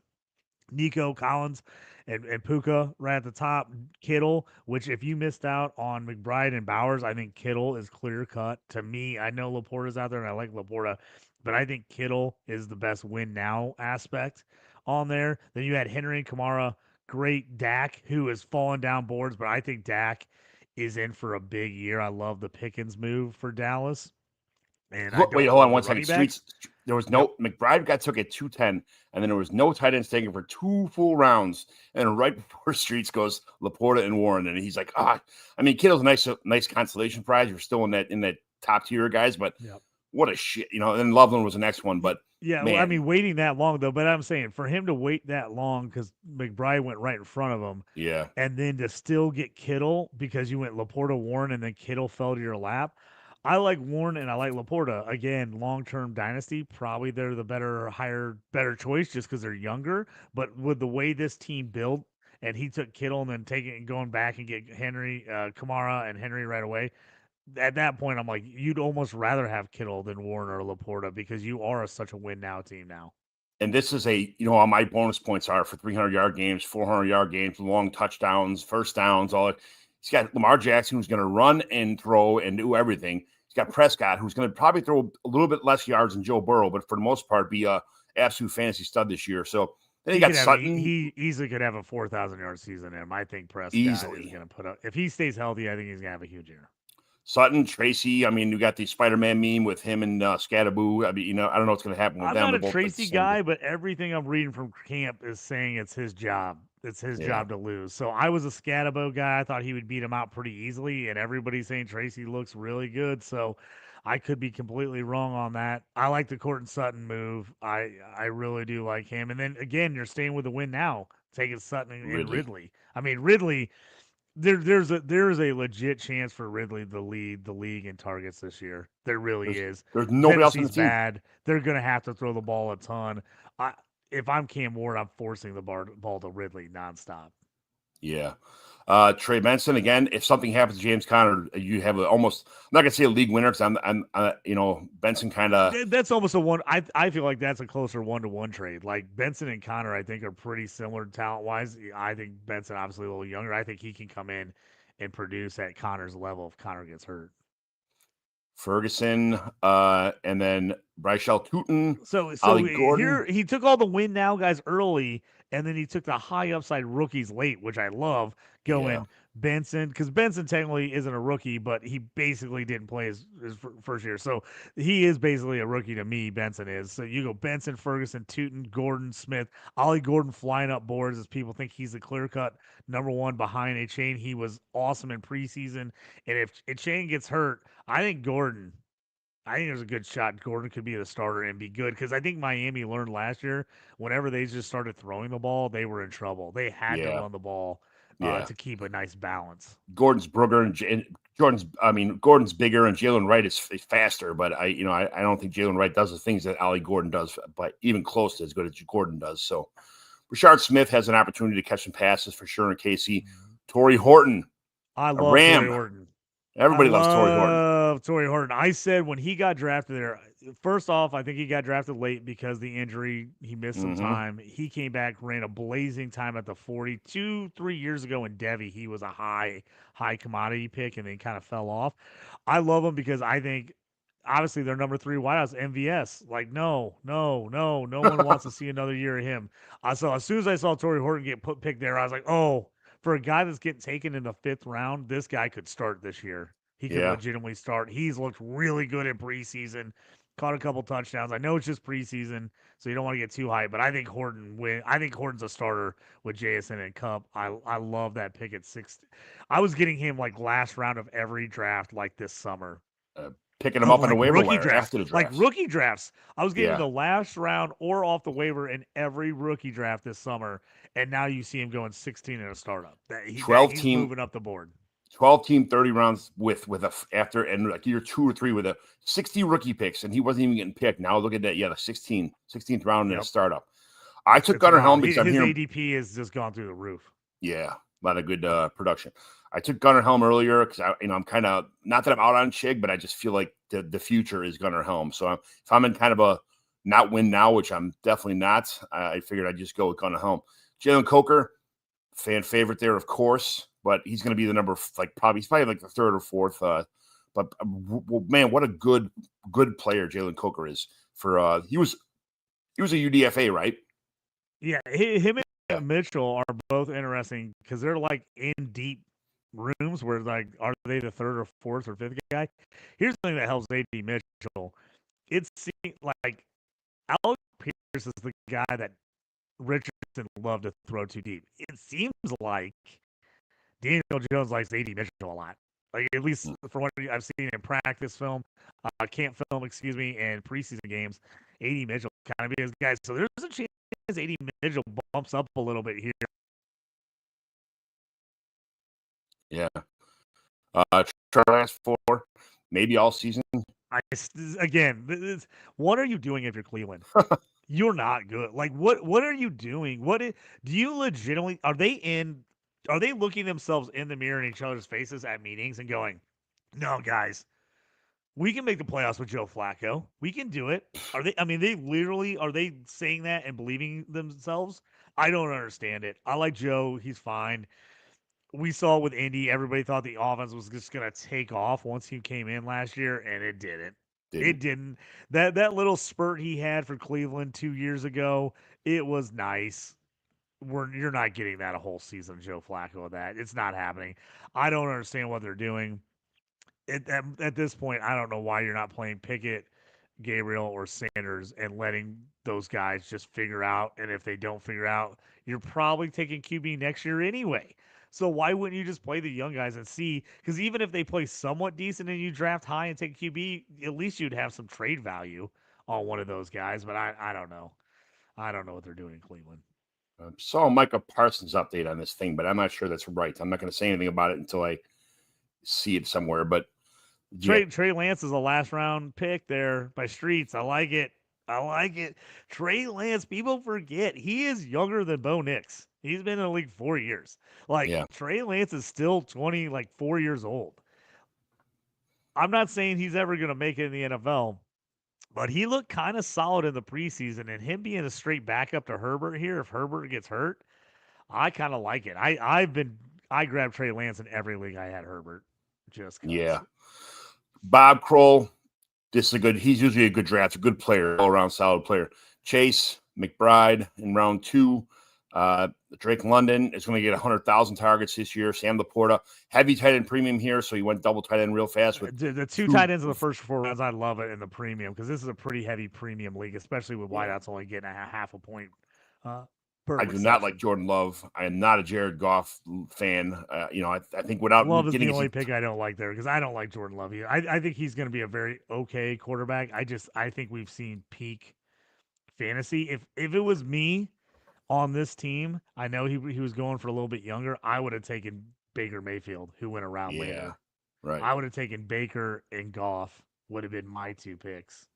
Nico Collins and Puka right at the top. Kittle, which if you missed out on McBride and Bowers, I think Kittle is clear cut. To me, I know Laporta's out there and I like Laporta, but I think Kittle is the best win now aspect on there. Then you had Henry and Kamara, great Dak, who is falling down boards, but I think Dak is in for a big year. I love the Pickens move for Dallas. And wait, hold on one second. Streets, there was no McBride took at 210, and then there was no tight ends taken for 2 full rounds. And right before Streets goes Laporta and Warren, and he's like, I mean, Kittle's a nice consolation prize. You're still in that top tier guys, but what a shit, And then Loveland was the next one, but well, I mean, waiting that long though. But I'm saying for him to wait that long because McBride went right in front of him, and then to still get Kittle because you went Laporta, Warren, and then Kittle fell to your lap. I like Warren and I like Laporta. Again, long-term dynasty, probably they're the better choice just because they're younger. But with the way this team built, and he took Kittle and then going back and get Henry, Kamara and Henry right away. At that point, I'm like, you'd almost rather have Kittle than Warren or Laporta because you are such a win-now team now. And this is all my bonus points are for 300-yard games, 400-yard games, long touchdowns, first downs, all that. He's got Lamar Jackson, who's going to run and throw and do everything. He's got Prescott, who's going to probably throw a little bit less yards than Joe Burrow, but for the most part, be a absolute fantasy stud this year. So then you got Sutton. He easily could have a 4,000-yard season in him. I think Prescott is going to put up. If he stays healthy, I think he's going to have a huge year. Sutton, Tracy. I mean, you got the Spider-Man meme with him and Scatterboo. I mean, I don't know what's going to happen with them. I'm not a Tracy guy, but everything I'm reading from camp is saying it's his job. It's his job to lose. So I was a Scatterbo guy. I thought he would beat him out pretty easily, and everybody's saying Tracy looks really good. So I could be completely wrong on that. I like the Courtland Sutton move. I really do like him. And then again, you're staying with the win now, taking Sutton and Ridley. I mean, Ridley. There's a legit chance for Ridley to lead the league in targets this year. There really is. There's nobody else on the team. Bad. They're going to have to throw the ball a ton. If I'm Cam Ward, I'm forcing the ball to Ridley nonstop. Yeah. Trey Benson, again, if something happens to James Conner, you have almost, I'm not going to say a league winner because Benson kind of. That's almost a one. I feel like that's a closer 1-to-1 trade. Like Benson and Conner, I think, are pretty similar talent-wise. I think Benson, obviously, a little younger. I think he can come in and produce at Conner's level if Conner gets hurt. Ferguson, and then Bryshell Tootin. So here he took all the win now guys early, and then he took the high upside rookies late, which I love. Benson, because Benson technically isn't a rookie, but he basically didn't play his first year. So he is basically a rookie to me, Benson is. So you go Benson, Ferguson, Tootin, Gordon, Smith, Ollie Gordon flying up boards as people think he's a clear-cut number one behind Achane. He was awesome in preseason. And if Achane gets hurt, I think Gordon I think there's a good shot Gordon could be the starter and be good because I think Miami learned last year whenever they just started throwing the ball, they were in trouble. They had to Yeah, run the ball yeah. to keep a nice balance. Gordon's bigger and Gordon's bigger and Jalen Wright is faster, but I don't think Jalen Wright does the things that Ollie Gordon does, but even close to as good as Gordon does. So Rashard Smith has an opportunity to catch some passes for sure in KC. Torrey Horton, I love Ram. Torrey Horton. Everybody loves Torrey Horton. Torrey Horton. I said when he got drafted there, first off, I think he got drafted late because the injury. He missed some time. He came back, ran a blazing time at the 40. 3 years ago in Devi, he was a high commodity pick and then kind of fell off. I love him because I think obviously their number 3 wideouts, MVS. Like, no one wants to see another year of him. So as soon as I saw Torrey Horton get picked there, I was like, oh, for a guy that's getting taken in the 5th round, this guy could start this year. He could legitimately start. He's looked really good in preseason, caught a couple touchdowns. I know it's just preseason, so you don't want to get too high, but I think Horton's a starter with JSN and Cup. I love that pick at 6. I was getting him like last round of every draft like this summer. Picking him up on the waiver wire draft, after the draft. like rookie drafts. I was getting the last round or off the waiver in every rookie draft this summer, and now you see him going 16 in a startup. He's moving up the board. 12-team, 30 rounds with after and like year 2 or 3 with a 60 rookie picks, and he wasn't even getting picked. Now look at that, the 16th round in a startup. I took Gunnar Helm because his ADP has just gone through the roof. Yeah, a lot of good production. I took Gunnar Helm earlier because I'm kind of, not that I'm out on Chig, but I just feel like the future is Gunnar Helm. So if I'm in kind of a not win now, which I'm definitely not, I figured I'd just go with Gunnar Helm. Jalen Coker, fan favorite there, of course, but he's going to be the number he's probably like the 3rd or 4th. But man, what a good player Jalen Coker is. For he was a UDFA, right? Yeah, him and Mitchell are both interesting because they're like in deep rooms where like, are they the 3rd or 4th or 5th guy? Here's the thing that helps AD Mitchell. It seems like Alex Pierce is the guy that Richardson loved to throw too deep. It seems like Daniel Jones likes AD Mitchell a lot. Like, at least from what I've seen in practice film, camp film, and preseason games, AD Mitchell kind of be his guy. So there's a chance AD Mitchell bumps up a little bit here. Yeah. Last 4, maybe all season. What are you doing if you're Cleveland? You're not good. Like, what are you doing? Do you legitimately, are they looking themselves in the mirror in each other's faces at meetings and going, no, guys, we can make the playoffs with Joe Flacco. We can do it. Are they saying that and believing themselves? I don't understand it. I like Joe. He's fine. We saw with Indy, everybody thought the offense was just going to take off once he came in last year, and it didn't. It didn't. That little spurt he had for Cleveland 2 years ago, it was nice. You're not getting that a whole season, Joe Flacco, with that. It's not happening. I don't understand what they're doing. At this point, I don't know why you're not playing Pickett, Gabriel, or Sanders and letting those guys just figure out. And if they don't figure out, you're probably taking QB next year anyway. So why wouldn't you just play the young guys and see? Because even if they play somewhat decent and you draft high and take QB, at least you'd have some trade value on one of those guys. But I don't know. I don't know what they're doing in Cleveland. Saw Micah Parsons update on this thing, but I'm not sure that's right. I'm not going to say anything about it until I see it somewhere. But Trey Lance is a last round pick there by Streets. I like it. Trey Lance, people forget he is younger than Bo Nix. He's been in the league 4 years. Trey Lance is still 4 years old. I'm not saying he's ever going to make it in the NFL, but he looked kind of solid in the preseason, and him being a straight backup to Herbert here, if Herbert gets hurt, I kind of like it. I grabbed Trey Lance in every league I had Herbert. Just 'cause. Yeah. Bob Kroll, he's usually a good draft, a good player, all around solid player. Chase McBride in round 2. Drake London is going to get 100,000 targets this year. Sam Laporta, heavy tight end premium here, so he went double tight end real fast. With the two tight ends in the first 4 rounds, I love it in the premium because this is a pretty heavy premium league, especially with wideouts only getting a half a point I do not like Jordan Love. I am not a Jared Goff fan. I think without Love is getting the only pick I don't like there because I don't like Jordan Love. I think he's going to be a very okay quarterback. I think we've seen peak fantasy. If it was me on this team, I know he was going for a little bit younger. I would have taken Baker Mayfield, who went around later. Right. I would have taken Baker and Goff. Would have been my 2 picks.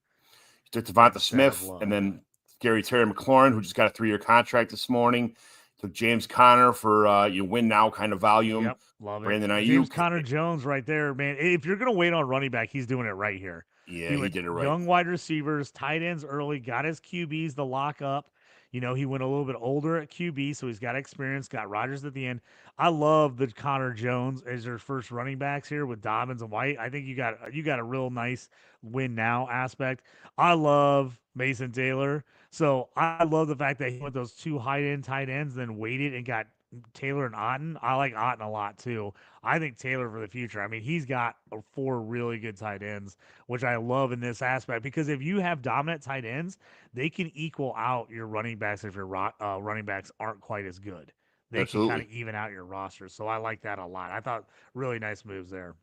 You took Devonta Smith and then Terry McLaurin, who just got a 3-year contract this morning. Took James Conner for you win now kind of volume. Yep, love it. Brandon Ayuk. James Conner Jones right there, man. If you're going to wait on running back, he's doing it right here. Yeah, he did it right. Young wide receivers, tight ends early, got his QBs to lock up. He went a little bit older at QB, so he's got experience, got Rodgers at the end. I love the Connor Jones as their first running backs here with Dobbins and White. I think you got a real nice win now aspect. I love Mason Taylor. So I love the fact that he went those 2 high-end tight ends, then waited and got Taylor and Otten. I like Otten a lot too. I think Taylor for the future. I mean, he's got 4 really good tight ends, which I love in this aspect because if you have dominant tight ends, they can equal out your running backs if your running backs aren't quite as good. They can kind of even out your roster. So I like that a lot. I thought really nice moves there.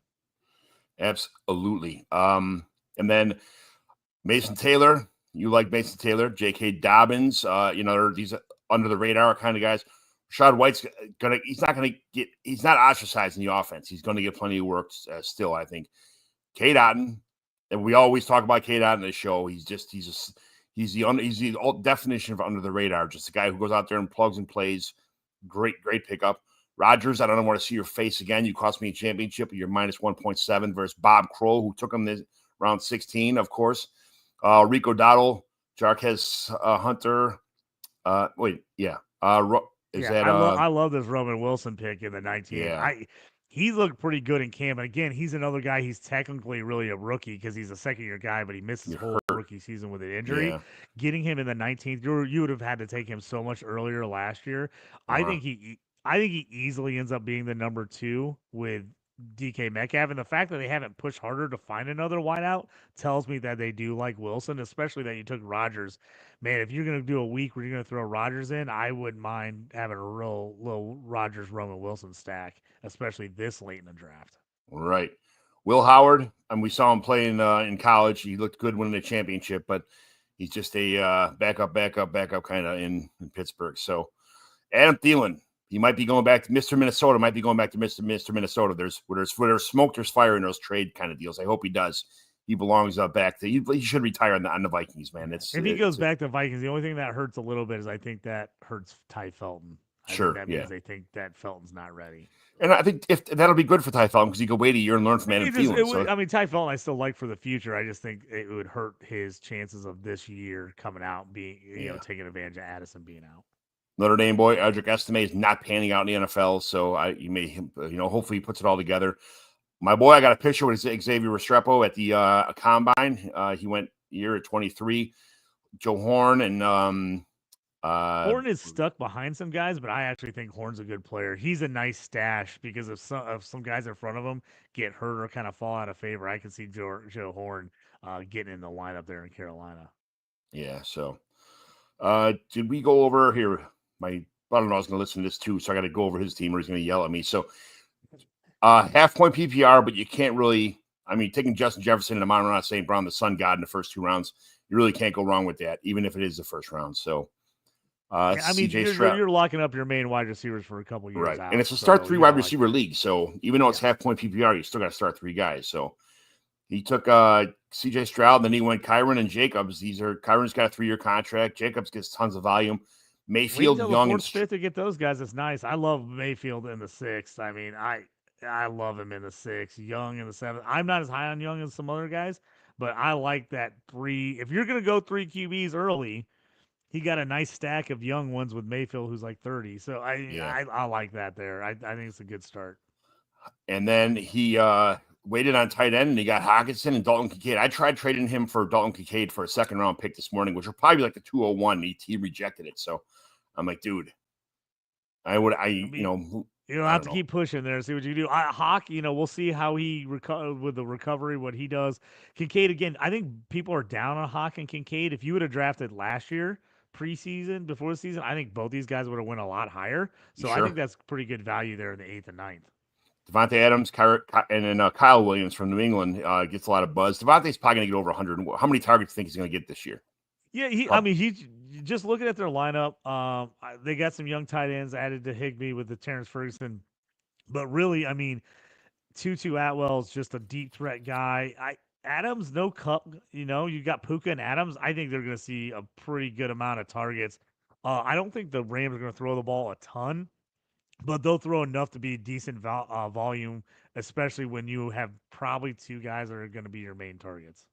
Absolutely. And then Mason Taylor, you like Mason Taylor, J.K. Dobbins, these under the radar kind of guys. Rashad White's he's not ostracized in the offense. He's going to get plenty of work still, I think. Cade Otton, and we always talk about Cade Otton in the show. He's the definition of under the radar. Just a guy who goes out there and plugs and plays. Great pickup. Rodgers, I don't want to see your face again. You cost me a championship. You're minus 1.7 versus Bob Kroll, who took him this round 16, of course. Rico Dowdle, Jarquez Hunter. I love this Roman Wilson pick in the 19. Yeah. He looked pretty good in camp. And again, he's another guy. He's technically really a rookie because he's a second-year guy, but he missed his whole rookie season with an injury. Yeah. Getting him in the 19th, you would have had to take him so much earlier last year. I think he easily ends up being the number 2 with DK Metcalf, and the fact that they haven't pushed harder to find another wideout tells me that they do like Wilson, especially that you took Rodgers. Man, if you're going to do a week where you're going to throw Rodgers in, I wouldn't mind having a real little Rodgers Roman Wilson stack, especially this late in the draft. Right. Will Howard, and we saw him playing in college. He looked good winning the championship, but he's just a backup kind of in Pittsburgh. So Adam Thielen, he might be going back to Mr. Minnesota. Might be going back to Mr. Minnesota. There's smoke, there's fire in those trade kind of deals. I hope he does. He belongs back to. He should retire on the Vikings, man. If he goes back to Vikings, the only thing that hurts a little bit is I think that hurts Ty Felton. That means they think that Felton's not ready. And I think if that'll be good for Ty Felton because he could wait a year and learn from Adam Thielen. Ty Felton I still like for the future. I just think it would hurt his chances of this year coming out being taking advantage of Addison being out. Notre Dame boy, Edric Estime is not panning out in the NFL, so hopefully he puts it all together. My boy, I got a picture with Xavier Restrepo at the combine. He went year at 23. Joe Horn and Horn is stuck behind some guys, but I actually think Horn's a good player. He's a nice stash because if some guys in front of him get hurt or kind of fall out of favor, I can see Joe Horn getting in the lineup there in Carolina. Yeah. So, did we go over here? My brother-in-law is going to listen to this too, so I got to go over his team or he's going to yell at me. So, half-point PPR, but you can't really – taking Justin Jefferson and Amon-Ra St. Brown, the sun god in the first 2 rounds, you really can't go wrong with that, even if it is the first round. So, you're locking up your main wide receivers for a couple years right. out. And it's a start 3 wide receiver league, so even though it's half-point PPR, you still got to start 3 guys. So, he took C.J. Stroud, then he went Kyron and Jacobs. Kyron's got a 3-year contract. Jacobs gets tons of volume. Mayfield, Young, and 5th to get those guys. It's nice. I love Mayfield in the 6th. I love him in the 6th. Young in the 7th. I'm not as high on Young as some other guys, but I like that 3. If you're going to go 3 QBs early, he got a nice stack of young ones with Mayfield, who's like 30. So I like that there. I think it's a good start. And then he waited on tight end, and he got Hockenson and Dalton Kincaid. I tried trading him for Dalton Kincaid for a 2nd-round pick this morning, which would probably be like the 201. He rejected it. So I'm like, dude, you'll have to keep pushing there, see what you do. Hawk, we'll see how he with the recovery, what he does. Kincaid, again, I think people are down on Hawk and Kincaid. If you would have drafted last year, preseason before the season, I think both these guys would have went a lot higher. You So I think sure? that's pretty good value there in the 8th and ninth. Devontae Adams, and then Kyle Williams from New England gets a lot of buzz. Devontae's probably going to get over 100. How many targets do you think he's going to get this year? Yeah, I mean, he just looking at their lineup. They got some young tight ends added to Higbee with the Terrence Ferguson, but really, I mean, Tutu Atwell's just a deep threat guy. Adams, no cup. You got Puka and Adams. I think they're going to see a pretty good amount of targets. I don't think the Rams are going to throw the ball a ton, but they'll throw enough to be decent volume, especially when you have probably two guys that are going to be your main targets.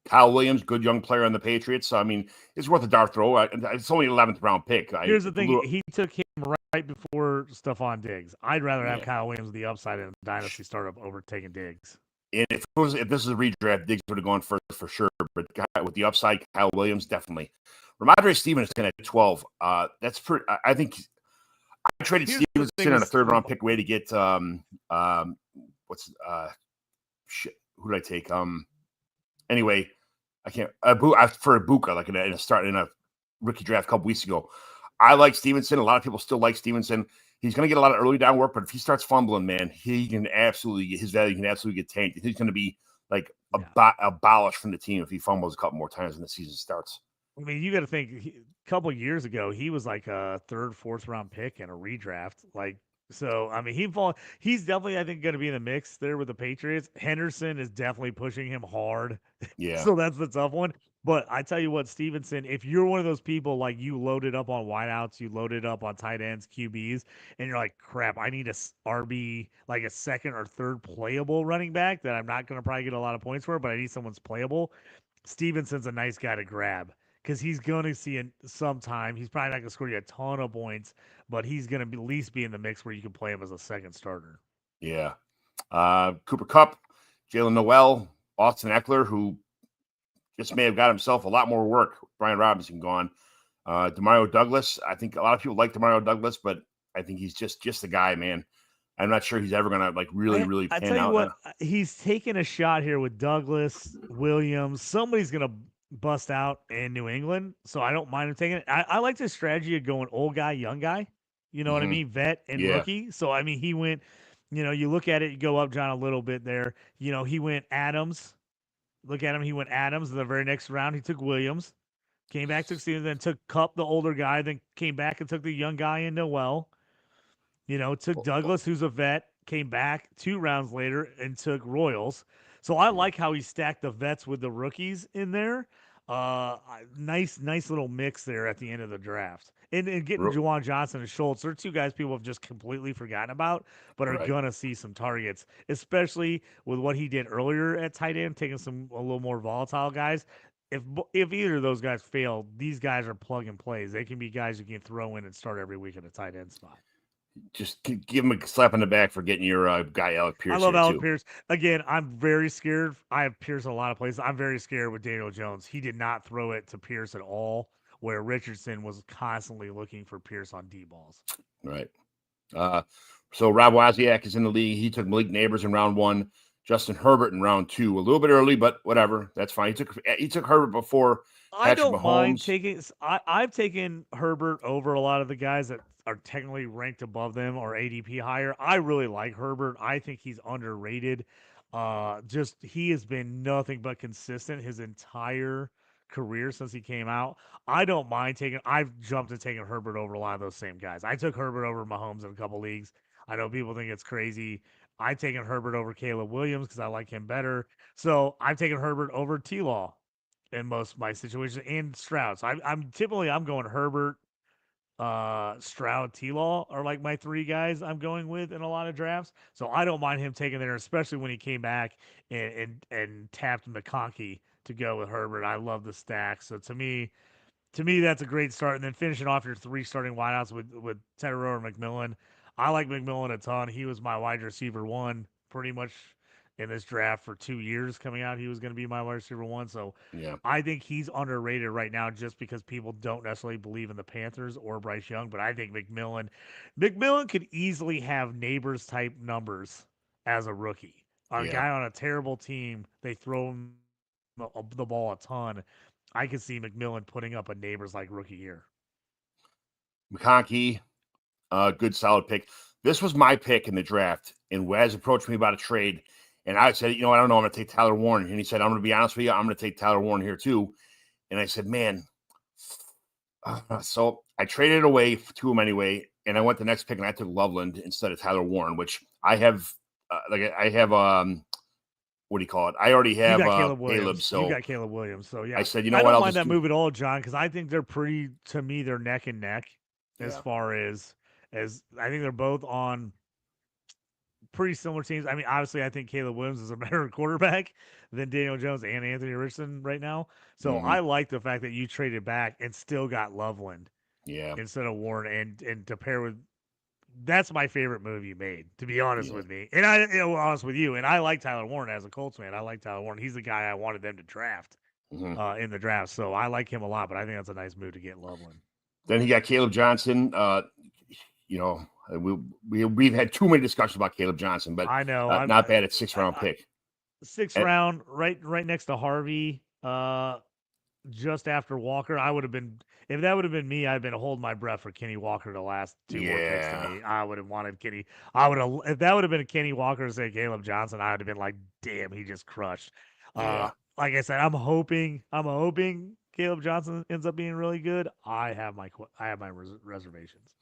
Kyle Williams, good young player on the Patriots. So, I mean, it's worth a dart throw. It's only an 11th round pick. Here's the thing. He took him right before Stephon Diggs. I'd rather have Kyle Williams the upside in a dynasty startup over taking Diggs. And if this is a redraft, Diggs would have gone first for sure. But with the upside, Kyle Williams, definitely. Ramondre Stevenson at 12. That's pretty. I think I traded Stevenson on a 3rd round pick way to get shit. Who did I take? Anyway, I can't for Ibuka, like in a rookie draft a couple weeks ago. I like Stevenson. A lot of people still like Stevenson. He's going to get a lot of early down work, but if he starts fumbling, man, his value can absolutely get tanked. He's going to be like abolished from the team if he fumbles a couple more times when the season starts. I mean, you got to think a couple of years ago, he was like a 3rd, 4th round pick in a redraft. So, I mean, he's definitely, I think, going to be in the mix there with the Patriots. Henderson is definitely pushing him hard. Yeah. So that's the tough one. But I tell you what, Stevenson, if you're one of those people like you loaded up on wideouts, you loaded up on tight ends, QBs, and you're like, crap, I need a RB, like a 2nd or 3rd playable running back that I'm not going to probably get a lot of points for, but I need someone's playable. Stevenson's a nice guy to grab because he's going to see some time. He's probably not going to score you a ton of points, but he's going to at least be in the mix where you can play him as a 2nd starter. Yeah. Cooper Kupp, Jalen Noel, Austin Eckler, who just may have got himself a lot more work. Brian Robinson gone. Demario Douglas. I think a lot of people like Demario Douglas, but I think he's just a guy, man. I'm not sure he's ever going to really pan out. I tell you what, he's taking a shot here with Douglas, Williams. Somebody's going to bust out in New England, so I don't mind him taking it. I like the strategy of going old guy, young guy. You know what I mean? Vet and rookie. So, I mean, he went, you look at it, you go up, John, a little bit there. He went Adams. Look at him. He went Adams in the very next round. He took Williams, came back, took Stevens, then took Kupp, the older guy, then came back and took the young guy in Noel. Took Douglas, who's a vet, came back 2 rounds later and took Royals. So I like how he stacked the vets with the rookies in there. Nice little mix there at the end of the draft. And getting Juwan Johnson and Schultz, they're 2 guys people have just completely forgotten about, but are going to see some targets, especially with what he did earlier at tight end, taking a little more volatile guys. If either of those guys fail, these guys are plug and plays. They can be guys you can throw in and start every week at a tight end spot. Just give him a slap on the back for getting your guy Alec Pierce. I love Alec Pierce. Again, I'm very scared. I have Pierce in a lot of places. I'm very scared with Daniel Jones. He did not throw it to Pierce at all, where Richardson was constantly looking for Pierce on deep balls. Right. So Rob Wozniak is in the league. He took Malik Neighbors in round 1, Justin Herbert in round 2. A little bit early, but whatever. That's fine. He took Herbert before Patrick Mahomes. I don't mind taking. I've taken Herbert over a lot of the guys that are technically ranked above them or ADP higher. I really like Herbert. I think he's underrated. He has been nothing but consistent his entire career since he came out. I don't mind I've jumped to taking Herbert over a lot of those same guys. I took Herbert over Mahomes in a couple leagues. I know people think it's crazy. I've taken Herbert over Caleb Williams because I like him better. So I've taken Herbert over T-Law in most of my situations and Stroud. So I'm going Herbert, Stroud, T-Law are like my 3 guys I'm going with in a lot of drafts. So I don't mind him taking there, especially when he came back and tapped McConkey to go with Herbert. I love the stack. So to me, that's a great start. And then finishing off your 3 starting wideouts with Tedder and McMillan. I like McMillan a ton. He was my wide receiver 1 pretty much in this draft for 2 years coming out. He was going to be my wide receiver 1. So I think he's underrated right now just because people don't necessarily believe in the Panthers or Bryce Young. But I think McMillan could easily have Neighbors type numbers as a rookie. A guy on a terrible team, they throw him the ball a ton, I could see McMillan putting up a Neighbors-like rookie year. McConkey, good solid pick. This was my pick in the draft, and Wes approached me about a trade, and I said, I don't know, I'm going to take Tyler Warren. And he said, I'm going to be honest with you, I'm going to take Tyler Warren here too. And I said, man. So I traded away to him anyway, and I went the next pick, and I took Loveland instead of Tyler Warren, which I have. What do you call it? I already have Caleb. So you got Caleb Williams. So yeah, I said, I don't mind that move at all, John, because I think they're to me, they're neck and neck as far as I think they're both on pretty similar teams. I mean, obviously, I think Caleb Williams is a better quarterback than Daniel Jones and Anthony Richardson right now. So I like the fact that you traded back and still got Loveland, instead of Warren, and to pair with. That's my favorite move you made, to be honest with me. And honest with you. And I like Tyler Warren as a Colts fan. I like Tyler Warren. He's the guy I wanted them to draft in the draft. So I like him a lot, but I think that's a nice move to get Loveland. Then he got Caleb Johnson. We've had too many discussions about Caleb Johnson, but I know not bad at 6th round pick. 6th round, right next to Harvey, just after Walker. I would have been, if that would have been me, I'd been holding my breath for Kenny Walker the last 2 more picks to me. I would have wanted Kenny. If that would have been a Kenny Walker to say Caleb Johnson, I would have been like, damn, he just crushed. Like I said, I'm hoping Caleb Johnson ends up being really good. I have my reservations.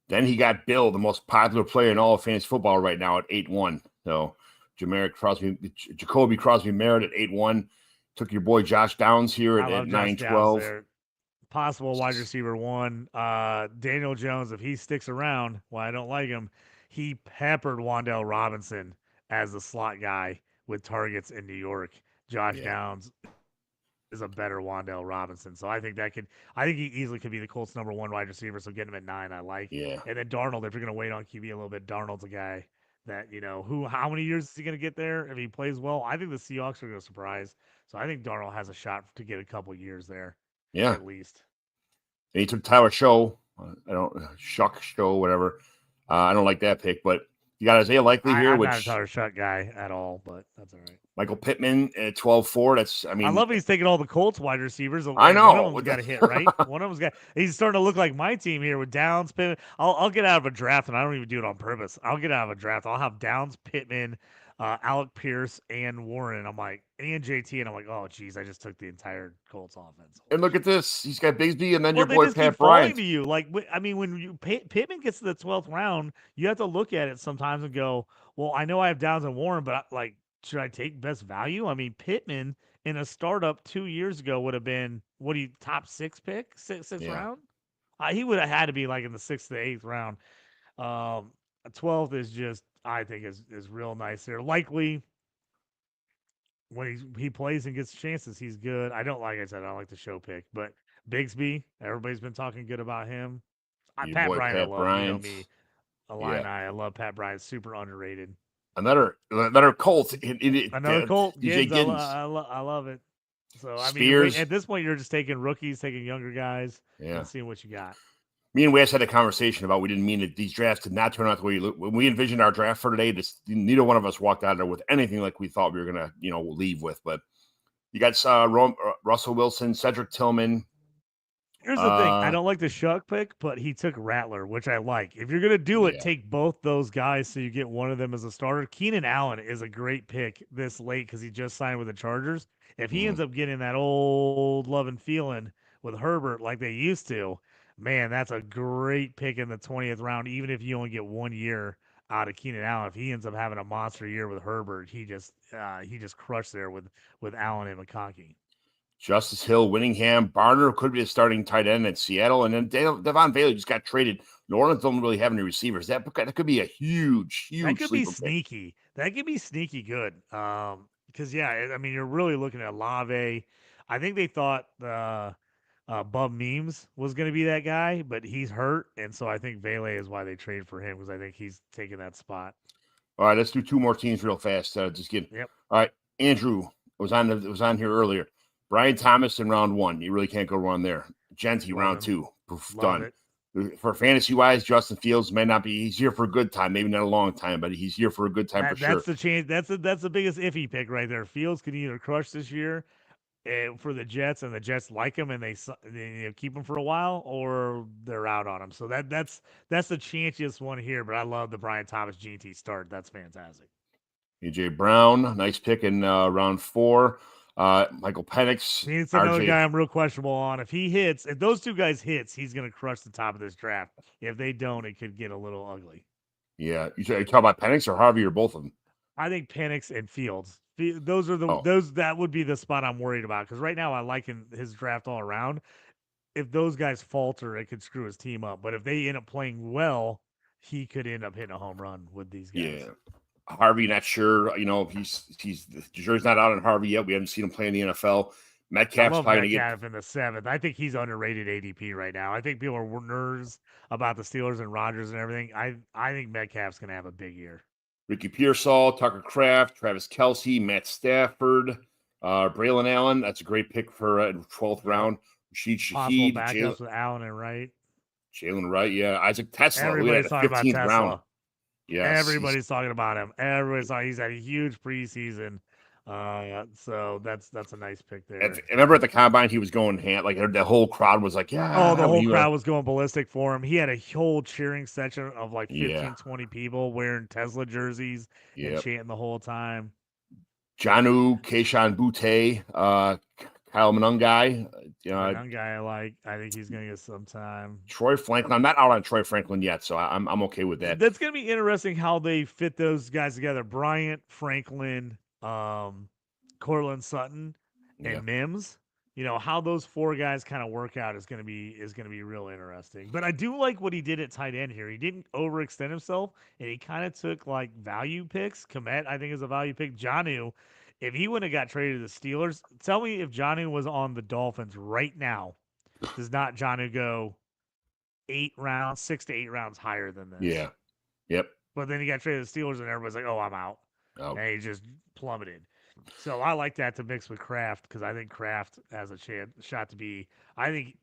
Then he got Bill, the most popular player in all of fantasy football right now, at 8-1. So Jacoby Crosby Merritt at 8-1. Took your boy Josh Downs here at 9-12. Possible wide receiver 1. Daniel Jones, if he sticks around, well, I don't like him. He peppered Wan'Dale Robinson as the slot guy with targets in New York. Josh Downs is a better Wan'Dale Robinson. So I think he easily could be the Colts' number 1 wide receiver. So getting him at 9, I like. Yeah. And then Darnold, if you're going to wait on QB a little bit, Darnold's a guy that, how many years is he going to get there if he plays well? I think the Seahawks are going to surprise. So I think Darnold has a shot to get a couple years there. Yeah. At least. And he took Tyler Show. Show, whatever. I don't like that pick, but you got Isaiah Likely here. I'm not a Tyler Shuck guy at all, but that's all right. Michael Pittman at 12-4. I love he's taking all the Colts wide receivers. I know. One of them's got a hit, right? One of them's got. He's starting to look like my team here with Downs, Pittman. I'll get out of a draft, and I don't even do it on purpose. I'll get out of a draft. I'll have Downs, Pittman, Alec Pierce, and Warren. And JT, and I'm like, oh, geez, I just took the entire Colts offense. And look at this. He's got Bigsby, and then your boy Pat Bryant. To you. When Pittman gets to the 12th round, you have to look at it sometimes and go, well, I know I have Downs and Warren, but should I take best value? I mean, Pittman in a startup 2 years ago would have been, top 6 pick, sixth round? He would have had to be like in the 6th to 8th round. 12th is just, I think, is real nice there. Likely, when he plays and gets chances, he's good. I don't like the show pick, but Bigsby, everybody's been talking good about him. Pat Bryant, I love. Me, Illini, I love Pat Bryant. Super underrated. Another Colt. Another Colt. DJ I love it. So Spears. At this point, you're just taking rookies, taking younger guys, and seeing what you got. Me and Wes had a conversation about we didn't mean that these drafts did not turn out the way when we envisioned our draft for today. Neither one of us walked out of there with anything like we thought we were gonna, leave with. But you got Russell Wilson, Cedric Tillman. Here's the thing: I don't like the Shuck pick, but he took Rattler, which I like. If you're gonna do it, take both those guys so you get one of them as a starter. Keenan Allen is a great pick this late because he just signed with the Chargers. If he ends up getting that old love and feeling with Herbert like they used to. Man, that's a great pick in the 20th round, even if you only get 1 year out of Keenan Allen. If he ends up having a monster year with Herbert, he just crushed there with Allen and McConkey. Justice Hill, Winningham, Barner could be a starting tight end at Seattle, and then Devon Bailey just got traded. New Orleans don't really have any receivers. That could be a huge. That could be sneaky. That could be sneaky good. Because you're really looking at Lave. I think they thought Bub Memes was going to be that guy, but he's hurt, and so I think Bailey is why they traded for him because I think he's taking that spot. All right, let's do 2 more teams real fast. Just kidding. Yep. All right, Andrew was on here earlier. Brian Thomas in round 1. You really can't go wrong there. Genty round 2. Done. For fantasy wise, Justin Fields may not be. He's here for a good time, maybe not a long time, but he's here for a good time for sure. That's the change. That's the biggest iffy pick right there. Fields can either crush this year, for the Jets, and the Jets like him, and they keep him for a while, or they're out on him. So that's the chantiest one here. But I love the Brian Thomas GT start. That's fantastic. AJ Brown, nice pick in round 4. Michael Penix. He's another guy I'm real questionable on. If those two guys hits, he's going to crush the top of this draft. If they don't, it could get a little ugly. Yeah, you talk about Penix or Harvey or both of them? I think Penix and Fields. Those are that would be the spot I'm worried about, because right now I like his draft all around. If those guys falter, it could screw his team up. But if they end up playing well, he could end up hitting a home run with these guys. Yeah. Harvey, not sure. He's the jury's not out on Harvey yet. We haven't seen him play in the NFL. Metcalf's probably going to get in the 7th. I think he's underrated ADP right now. I think people are nerds about the Steelers and Rodgers and everything. I think Metcalf's going to have a big year. Ricky Pearsall, Tucker Kraft, Travis Kelce, Matt Stafford, Braylon Allen. That's a great pick for 12th round. Rashid Shaheed, backups with Allen and Wright. Jalen Wright, yeah. Isaac Tesla. Everybody's talking about Tesla. Round. Yes, everybody's talking about him. Everybody's talking. He's had a huge preseason. So that's a nice pick there. I remember at the combine he was going hand, like the whole crowd was like, yeah. Oh, the whole crowd was going ballistic for him. He had a whole cheering section of like 15, 20 people wearing Tesla jerseys and chanting the whole time. Jonnu, Keyshawn Butte, Kyle Monangai. Monangai, I think he's going to get some time. Troy Franklin. I'm not out on Troy Franklin yet, so I'm okay with that. That's going to be interesting how they fit those guys together. Bryant, Franklin, Cortland Sutton, and Mims. How those 4 guys kind of work out is going to be real interesting. But I do like what he did at tight end here. He didn't overextend himself, and he kind of took like value picks. Komet, I think, is a value pick. Jonnu, if he wouldn't have got traded to the Steelers, tell me if Jonnu was on the Dolphins right now, does not Jonnu go 6 to 8 rounds higher than this? Yeah. Yep. But then he got traded to the Steelers, and everybody's like, "Oh, I'm out." Oh. And he just plummeted. So I like that to mix with Kraft, because I think Kraft has a shot to be. I think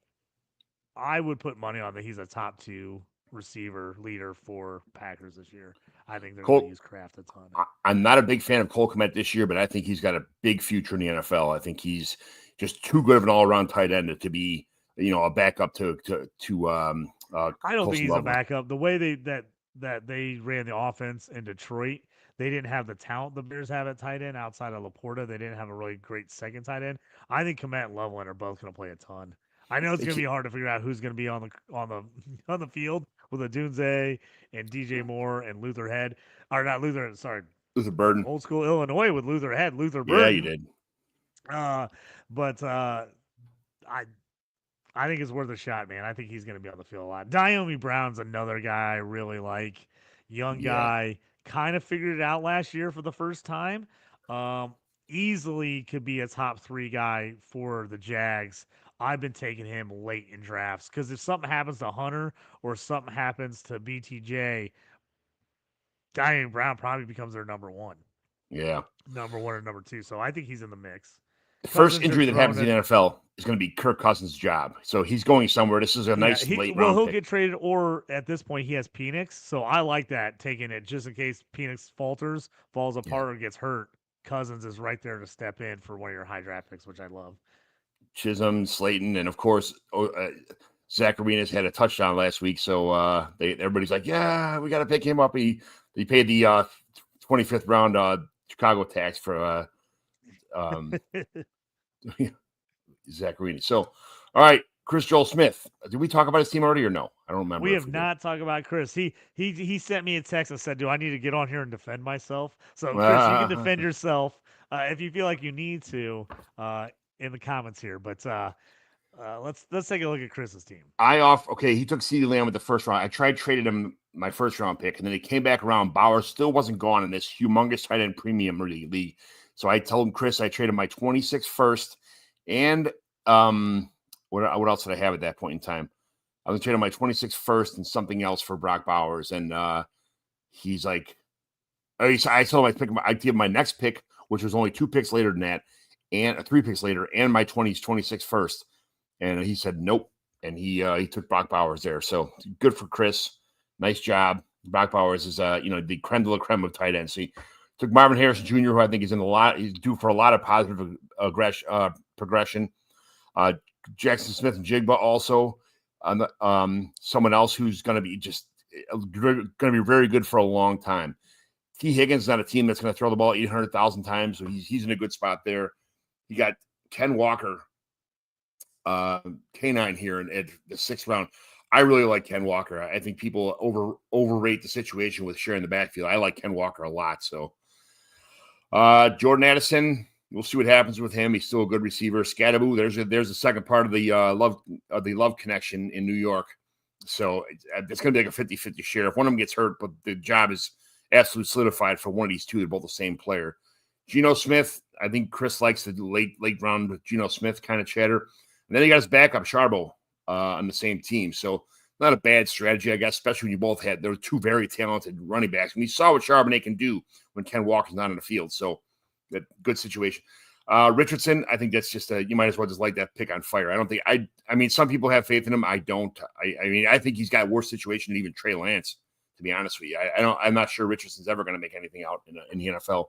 I would put money on that he's a top 2 receiver leader for Packers this year. I think they're going to use Kraft a ton. I'm not a big fan of Cole Kmet this year, but I think he's got a big future in the NFL. I think he's just too good of an all-around tight end to be, a backup to I don't think he's a backup. The way that they ran the offense in Detroit, they didn't have the talent the Bears have at tight end outside of Laporta. They didn't have a really great second tight end. I think Kmet and Loveland are both going to play a ton. I know it's going to be hard to figure out who's going to be on the field with Odunze and DJ Moore and Luther Head, or not Luther. Sorry, Luther Burden. Old school Illinois with Luther Head, Luther Burden. Yeah, you did. But I think it's worth a shot, man. I think he's going to be on the field a lot. Diomi Brown's another guy I really like. Young guy, kind of figured it out last year for the first time. Easily could be a top 3 guy for the Jags. I've been taking him late in drafts because if something happens to Hunter or something happens to BTJ, Diomi Brown probably becomes their number 1. Yeah. Number 1 or number 2. So I think he's in the mix. The first injury that happens in the NFL is going to be Kirk Cousins' job. So he's going somewhere. This is a nice late round Well, he'll pick. get traded, or at this point, he has Penix. So I like that, taking it just in case Penix falls apart, or gets hurt. Cousins is right there to step in for one of your high draft picks, which I love. Chisholm, Slayton, and of course, Zach Arenas had a touchdown last week. So everybody's like, yeah, we got to pick him up. He paid the 25th round Chicago tax for Zach Arenas. So, all right, Chris Joel Smith. Did we talk about his team already or no? I don't remember. We have not talked about Chris. He sent me a text and said, "Do I need to get on here and defend myself?" So, Chris, you can defend yourself if you feel like you need to in the comments here. But let's take a look at Chris's team. He took CeeDee Lamb with the first round. I tried trading him my first round pick, and then he came back around. Bauer still wasn't gone in this humongous tight end premium league. So I told him, Chris, I traded my 26th first, and what else did I have at that point in time? I was trading my 26th first and something else for Brock Bowers, and he's like, I told him I'd give him my next pick, which was only 2 picks later than that, and 3 picks later, and my 26th first, and he said nope, and he took Brock Bowers there. So good for Chris, nice job. Brock Bowers is the creme de la creme of tight ends. So Took Marvin Harrison Jr., who I think is he's due for a lot of positive progression. Jackson Smith and Jigba also. Someone else who's going to be very good for a long time. T. Higgins is not a team that's going to throw the ball 800,000 times, so he's in a good spot there. You got Ken Walker, K9 here at the 6th round. I really like Ken Walker. I think people overrate the situation with sharing the backfield. I like Ken Walker a lot. So Jordan Addison, we'll see what happens with him. He's still a good receiver. Scattaboo, there's a second part of the love connection in New York. So it's going to be like a 50-50 share. If one of them gets hurt, but the job is absolutely solidified for one of these two. They're both the same player. Geno Smith, I think Chris likes the late round with Geno Smith kind of chatter. And then he got his backup, Charbonnet, on the same team. So not a bad strategy, I guess, especially when you both there were two very talented running backs. And we saw what Charbonnet can do when Ken Walker's not on the field. So good situation. Richardson, I think that's just you might as well just light that pick on fire. I don't think I mean, some people have faith in him. I don't. I mean, I think he's got a worse situation than even Trey Lance, to be honest with you. I'm not sure Richardson's ever going to make anything out in the NFL.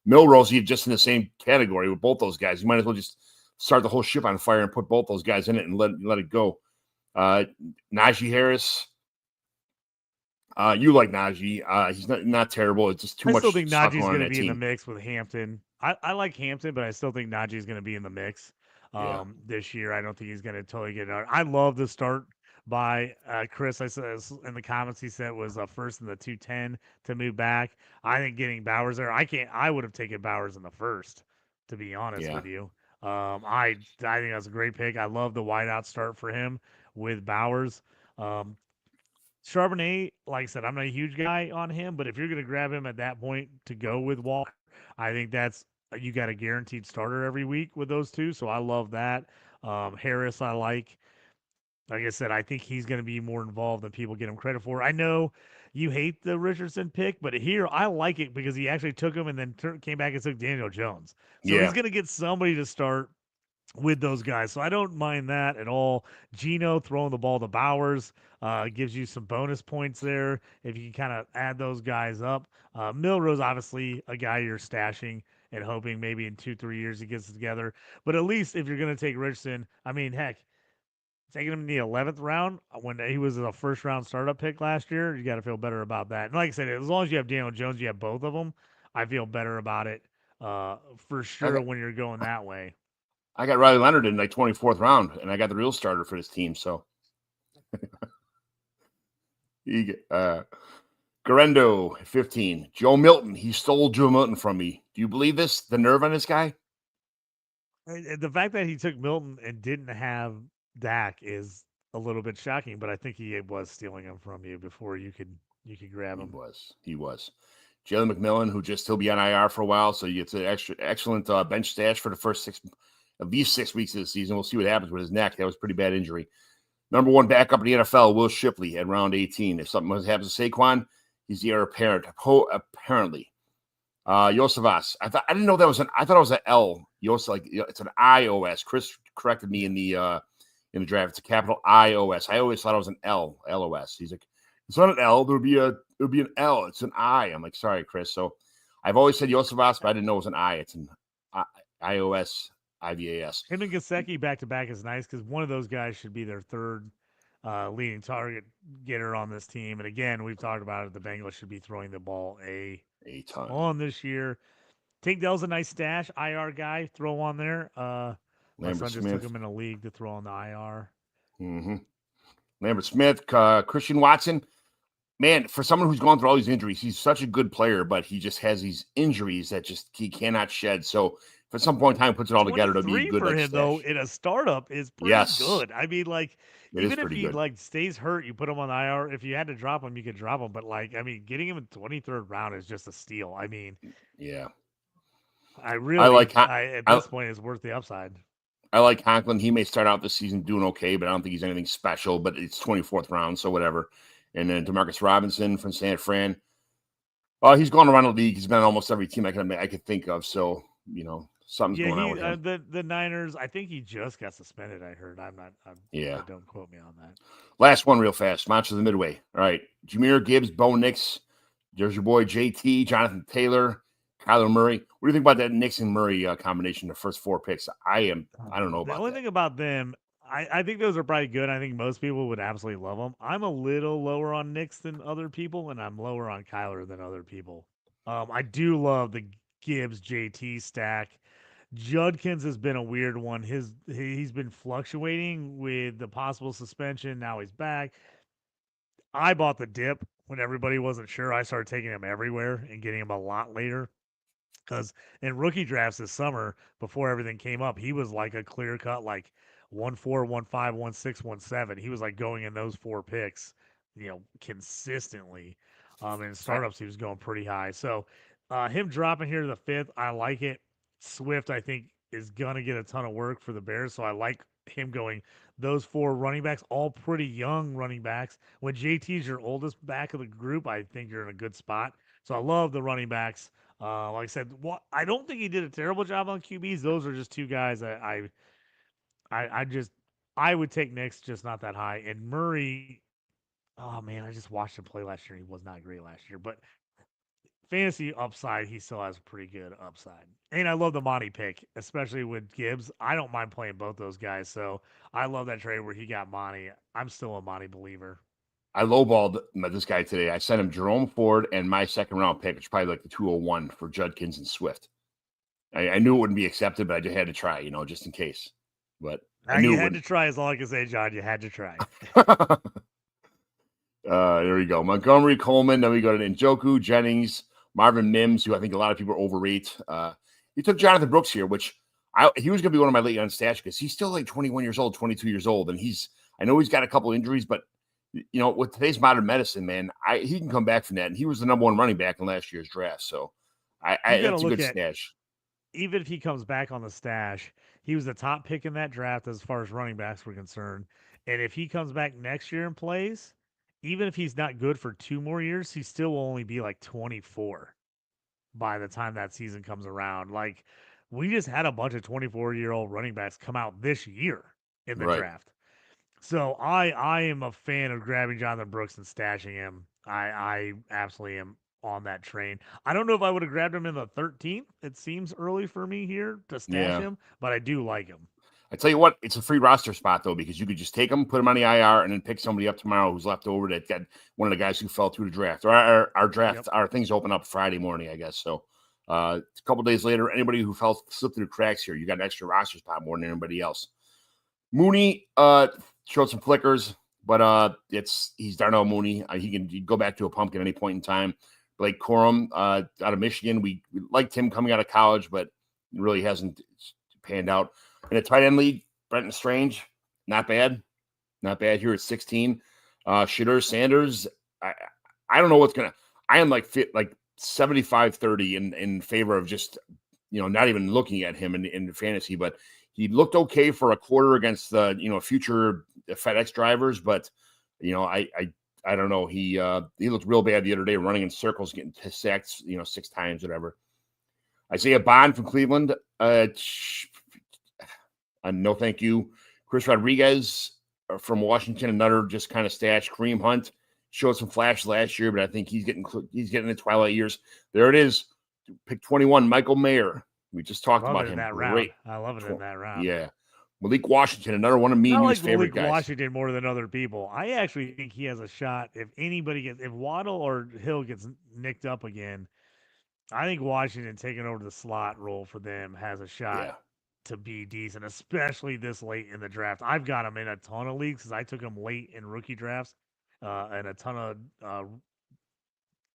Milrose, you're just in the same category with both those guys. You might as well just start the whole ship on fire and put both those guys in it and let it go. Najee Harris, you like Najee. He's not terrible. It's just too much. I still think Najee's going to be team. in the mix with Hampton. I like Hampton, but I still think Najee's going to be in the mix this year. I don't think he's going to totally get out. I love the start by Chris. I said in the comments he said was first in the 210 to move back. I think getting Bowers there. I would have taken Bowers in the first, to be honest with you. I think that's a great pick. I love the wideout start for him with Bowers. Charbonnet, like I said, I'm not a huge guy on him, but if you're going to grab him at that point to go with Walker, I think you got a guaranteed starter every week with those two. So I love that. Harris, I like. Like I said, I think he's going to be more involved than people get him credit for. I know you hate the Richardson pick, but here I like it because he actually took him and then came back and took Daniel Jones. So he's going to get somebody to start with those guys. So I don't mind that at all. Geno throwing the ball to Bowers gives you some bonus points there if you can kind of add those guys up. Milrose, obviously, a guy you're stashing and hoping maybe in 2-3 years he gets it together. But at least if you're going to take Richardson, I mean, heck, taking him in the 11th round when he was a first-round startup pick last year, you got to feel better about that. And like I said, as long as you have Daniel Jones, you have both of them, I feel better about it for sure when you're going that way. I got Riley Leonard in like 24th round, and I got the real starter for this team. So, Garendo, 15. Joe Milton. He stole Joe Milton from me. Do you believe this? The nerve on this guy? The fact that he took Milton and didn't have Dak is a little bit shocking, but I think he was stealing him from you before you could grab him. He was. Jalen McMillan, who he'll be on IR for a while, so it's an excellent bench stash for the first at least 6 weeks of the season. We'll see what happens with his neck. That was a pretty bad injury. Number one backup in the NFL, Will Shipley at round 18. If something happens to Saquon, he's the heir apparent. Apparently. Yosevas. I didn't know that was I thought it was an L. It's an IOS. Chris corrected me in the draft. It's a capital IOS. I always thought it was an L. LOS. He's like, it's not an L. There would be an L. It's an I. I'm like, sorry, Chris. So I've always said Yosevas, but I didn't know it was an I. It's an IOS. IVAS. Him and Gesicki back to back is nice because one of those guys should be their third leading target getter on this team. And again, we've talked about it. The Bengals should be throwing the ball a ton on this year. Tank Dell's a nice stash IR guy. Throw on there. My son just took him in a league to throw on the IR. Mm-hmm. Lambert Smith, Christian Watson. Man, for someone who's gone through all these injuries, he's such a good player, but he just has these injuries that he cannot shed. So at some point in time, puts it all together to be good. For him, though, in a startup is pretty good. I mean, like, even if he stays hurt, you put him on IR. If you had to drop him, you could drop him. But getting him in 23rd round is just a steal. I mean, yeah. At this point, it's worth the upside. I like Conklin. He may start out this season doing okay, but I don't think he's anything special. But it's 24th round, so whatever. And then Demarcus Robinson from San Fran. He's gone around the league. He's been on almost every team I could think of. So something's going on with him. The Niners, I think he just got suspended, I heard. Don't quote me on that. Last one real fast. Match of the Midway. All right. Jahmyr Gibbs, Bo Nix. There's your boy JT, Jonathan Taylor, Kyler Murray. What do you think about that Nixon-Murray combination, the first 4 picks? I don't know about The only thing about them, I think those are probably good. I think most people would absolutely love them. I'm a little lower on Knicks than other people, and I'm lower on Kyler than other people. I do love the Gibbs JT stack. Judkins has been a weird one. He's been fluctuating with the possible suspension. Now he's back. I bought the dip when everybody wasn't sure. I started taking him everywhere and getting him a lot later. Because in rookie drafts this summer, before everything came up, he was like a clear cut, like 1-4, 1-5, 1-6, 1-7. He was like going in those 4 picks, consistently. In startups, he was going pretty high. So him dropping here to the 5th, I like it. Swift, I think, is going to get a ton of work for the Bears. So I like him going those 4 running backs, all pretty young running backs. When JT's your oldest back of the group, I think you're in a good spot. So I love the running backs. Like I said, I don't think he did a terrible job on QBs. Those are just 2 guys that I would take Knicks, just not that high. And Murray, oh man, I just watched him play last year. He was not great last year, but fantasy upside, he still has pretty good upside. And I love the Monty pick, especially with Gibbs. I don't mind playing both those guys. So I love that trade where he got Monty. I'm still a Monty believer. I lowballed this guy today. I sent him Jerome Ford and my 2nd round pick, which is probably like the 201 for Judkins and Swift. I knew it wouldn't be accepted, but I just had to try, just in case. But I knew you had to try, is all I can say, John. You had to try. There we go. Montgomery, Coleman. Then we go to Njoku, Jennings, Marvin Mims, who I think a lot of people overrate. He took Jonathan Brooks here, which he was going to be one of my late on stash because he's still like 21 years old, 22 years old. And I know he's got a couple injuries, but with today's modern medicine, man, he can come back from that. And he was the number 1 running back in last year's draft. So that's a good stash. Even if he comes back on the stash, he was the top pick in that draft as far as running backs were concerned. And if he comes back next year and plays, even if he's not good for 2 more years, he still will only be like 24 by the time that season comes around. Like, we just had a bunch of 24-year-old running backs come out this year in the draft. So I am a fan of grabbing Jonathan Brooks and stashing him. I absolutely am on that train. I don't know if I would have grabbed him in the 13th. It seems early for me here to stash him, but I do like him. I tell you what, it's a free roster spot, though, because you could just take him, put him on the IR, and then pick somebody up tomorrow who's left over that got one of the guys who fell through the draft. Or our draft, our things open up Friday morning, I guess. So a couple days later, anybody who slipped through the cracks here, you got an extra roster spot more than anybody else. Mooney showed some flickers, but he's Darnell Mooney. He can go back to a pumpkin at any point in time. Blake Corum out of Michigan. We liked him coming out of college, but really hasn't panned out. In a tight end league, Brenton Strange, not bad. Not bad here at 16. Shadur Sanders, I don't know what's going to – I am like 75-30 in favor of just, not even looking at him in fantasy, but he looked okay for a quarter against the, future FedEx drivers, but, I don't know. He looked real bad the other day, running in circles, getting sacked, 6 times, whatever. Isaiah Bond from Cleveland. No, thank you. Chris Rodriguez from Washington, another just kind of stash. Kareem Hunt showed some flash last year, but I think he's getting the twilight years. There it is. Pick 21, Michael Mayer. We just talked about him. Great. I love it in that round. Yeah. Malik Washington, another one of me and his favorite guys. Washington more than other people. I actually think he has a shot. If Waddle or Hill gets nicked up again, I think Washington taking over the slot role for them has a shot to be decent, especially this late in the draft. I've got him in a ton of leagues because I took him late in rookie drafts and a ton of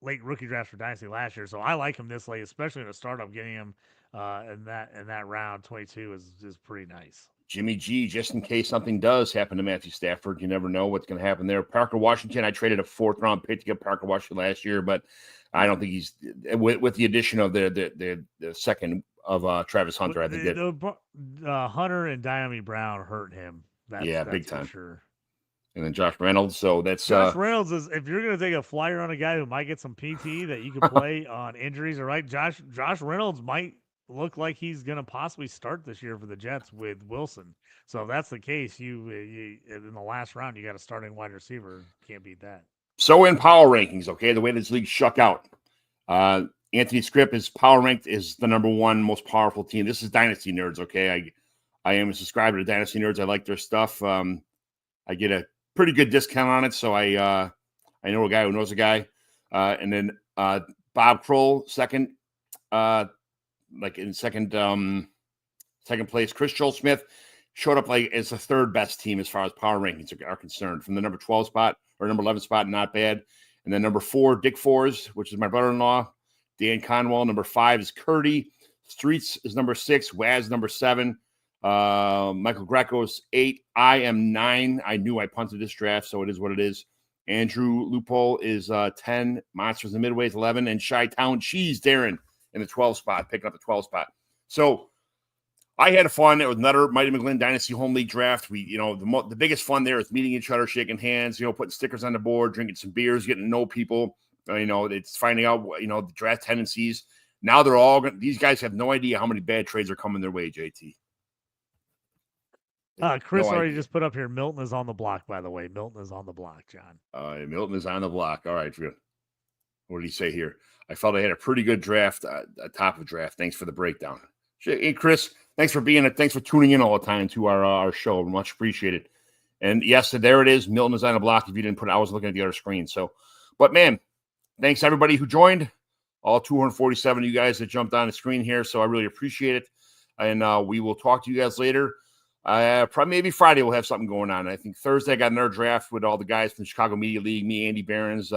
late rookie drafts for Dynasty last year. So I like him this late, especially in a startup. Getting him in that round 22 is pretty nice. Jimmy G, just in case something does happen to Matthew Stafford, you never know what's going to happen there. Parker Washington, I traded a 4th round pick to get Parker Washington last year, but I don't think he's with the addition of the second of Travis Hunter. I think that Hunter and Diami Brown hurt him. That's big time. For sure. And then Josh Reynolds. So that's Josh Reynolds is, if you're going to take a flyer on a guy who might get some PT that you can play on injuries, all right, Josh Reynolds might look like he's going to possibly start this year for the Jets with Wilson. So if that's the case, you in the last round, you got a starting wide receiver. Can't beat that. So in power rankings, okay, the way this league shook out, Anthony Script is power ranked is the number one most powerful team. This is Dynasty Nerds, okay? I am a subscriber to Dynasty Nerds. I like their stuff. I get a pretty good discount on it, so I know a guy who knows a guy. And then Bob Kroll, second, second place. Chris Joel Smith showed up like as the third best team as far as power rankings are concerned, from the number 12 spot or number 11 spot, not bad. And then number 4, Dick Fours, which is my brother-in-law. Dan Conwell, number 5 is Curdy. Streets is number 6. Waz, number 7. Michael Greco's 8. I am 9. I knew I punted this draft, so it is what it is. Andrew Loophole is 10. Monsters in the Midway is 11. And Chi-Town Cheese, Darren, in the 12 spot, picking up the 12 spot. So I had fun. It was another Mighty McGlynn Dynasty Home League draft. We, the biggest fun there is meeting each other, shaking hands, putting stickers on the board, drinking some beers, getting to know people. It's finding out, the draft tendencies. Now they're all these guys have no idea how many bad trades are coming their way, JT. Chris already just put up here. Milton is on the block, by the way. Milton is on the block, John. Milton is on the block. All right. What did he say here? I felt I had a pretty good draft, top of draft. Thanks for the breakdown. Hey, Chris, thanks for tuning in all the time to our show. Much appreciated. And yes, so there it is. Milton is on the block. If you didn't put it, I was looking at the other screen. So, but man, thanks everybody who joined. All 247 of you guys that jumped on the screen here. So I really appreciate it. And we will talk to you guys later. Probably maybe Friday we'll have something going on. I think Thursday I got another draft with all the guys from the Chicago Media League, me, Andy Behrens,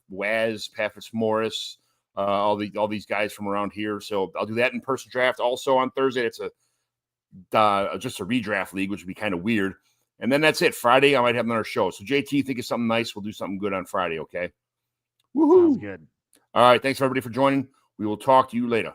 Waz, Pat Fitzmaurice, all these guys from around here. So I'll do that in-person draft also on Thursday. It's just a redraft league, which would be kind of weird. And then that's it. Friday I might have another show. So JT, think of something nice. We'll do something good on Friday, okay? Woohoo! Sounds good. All right. Thanks everybody for joining. We will talk to you later.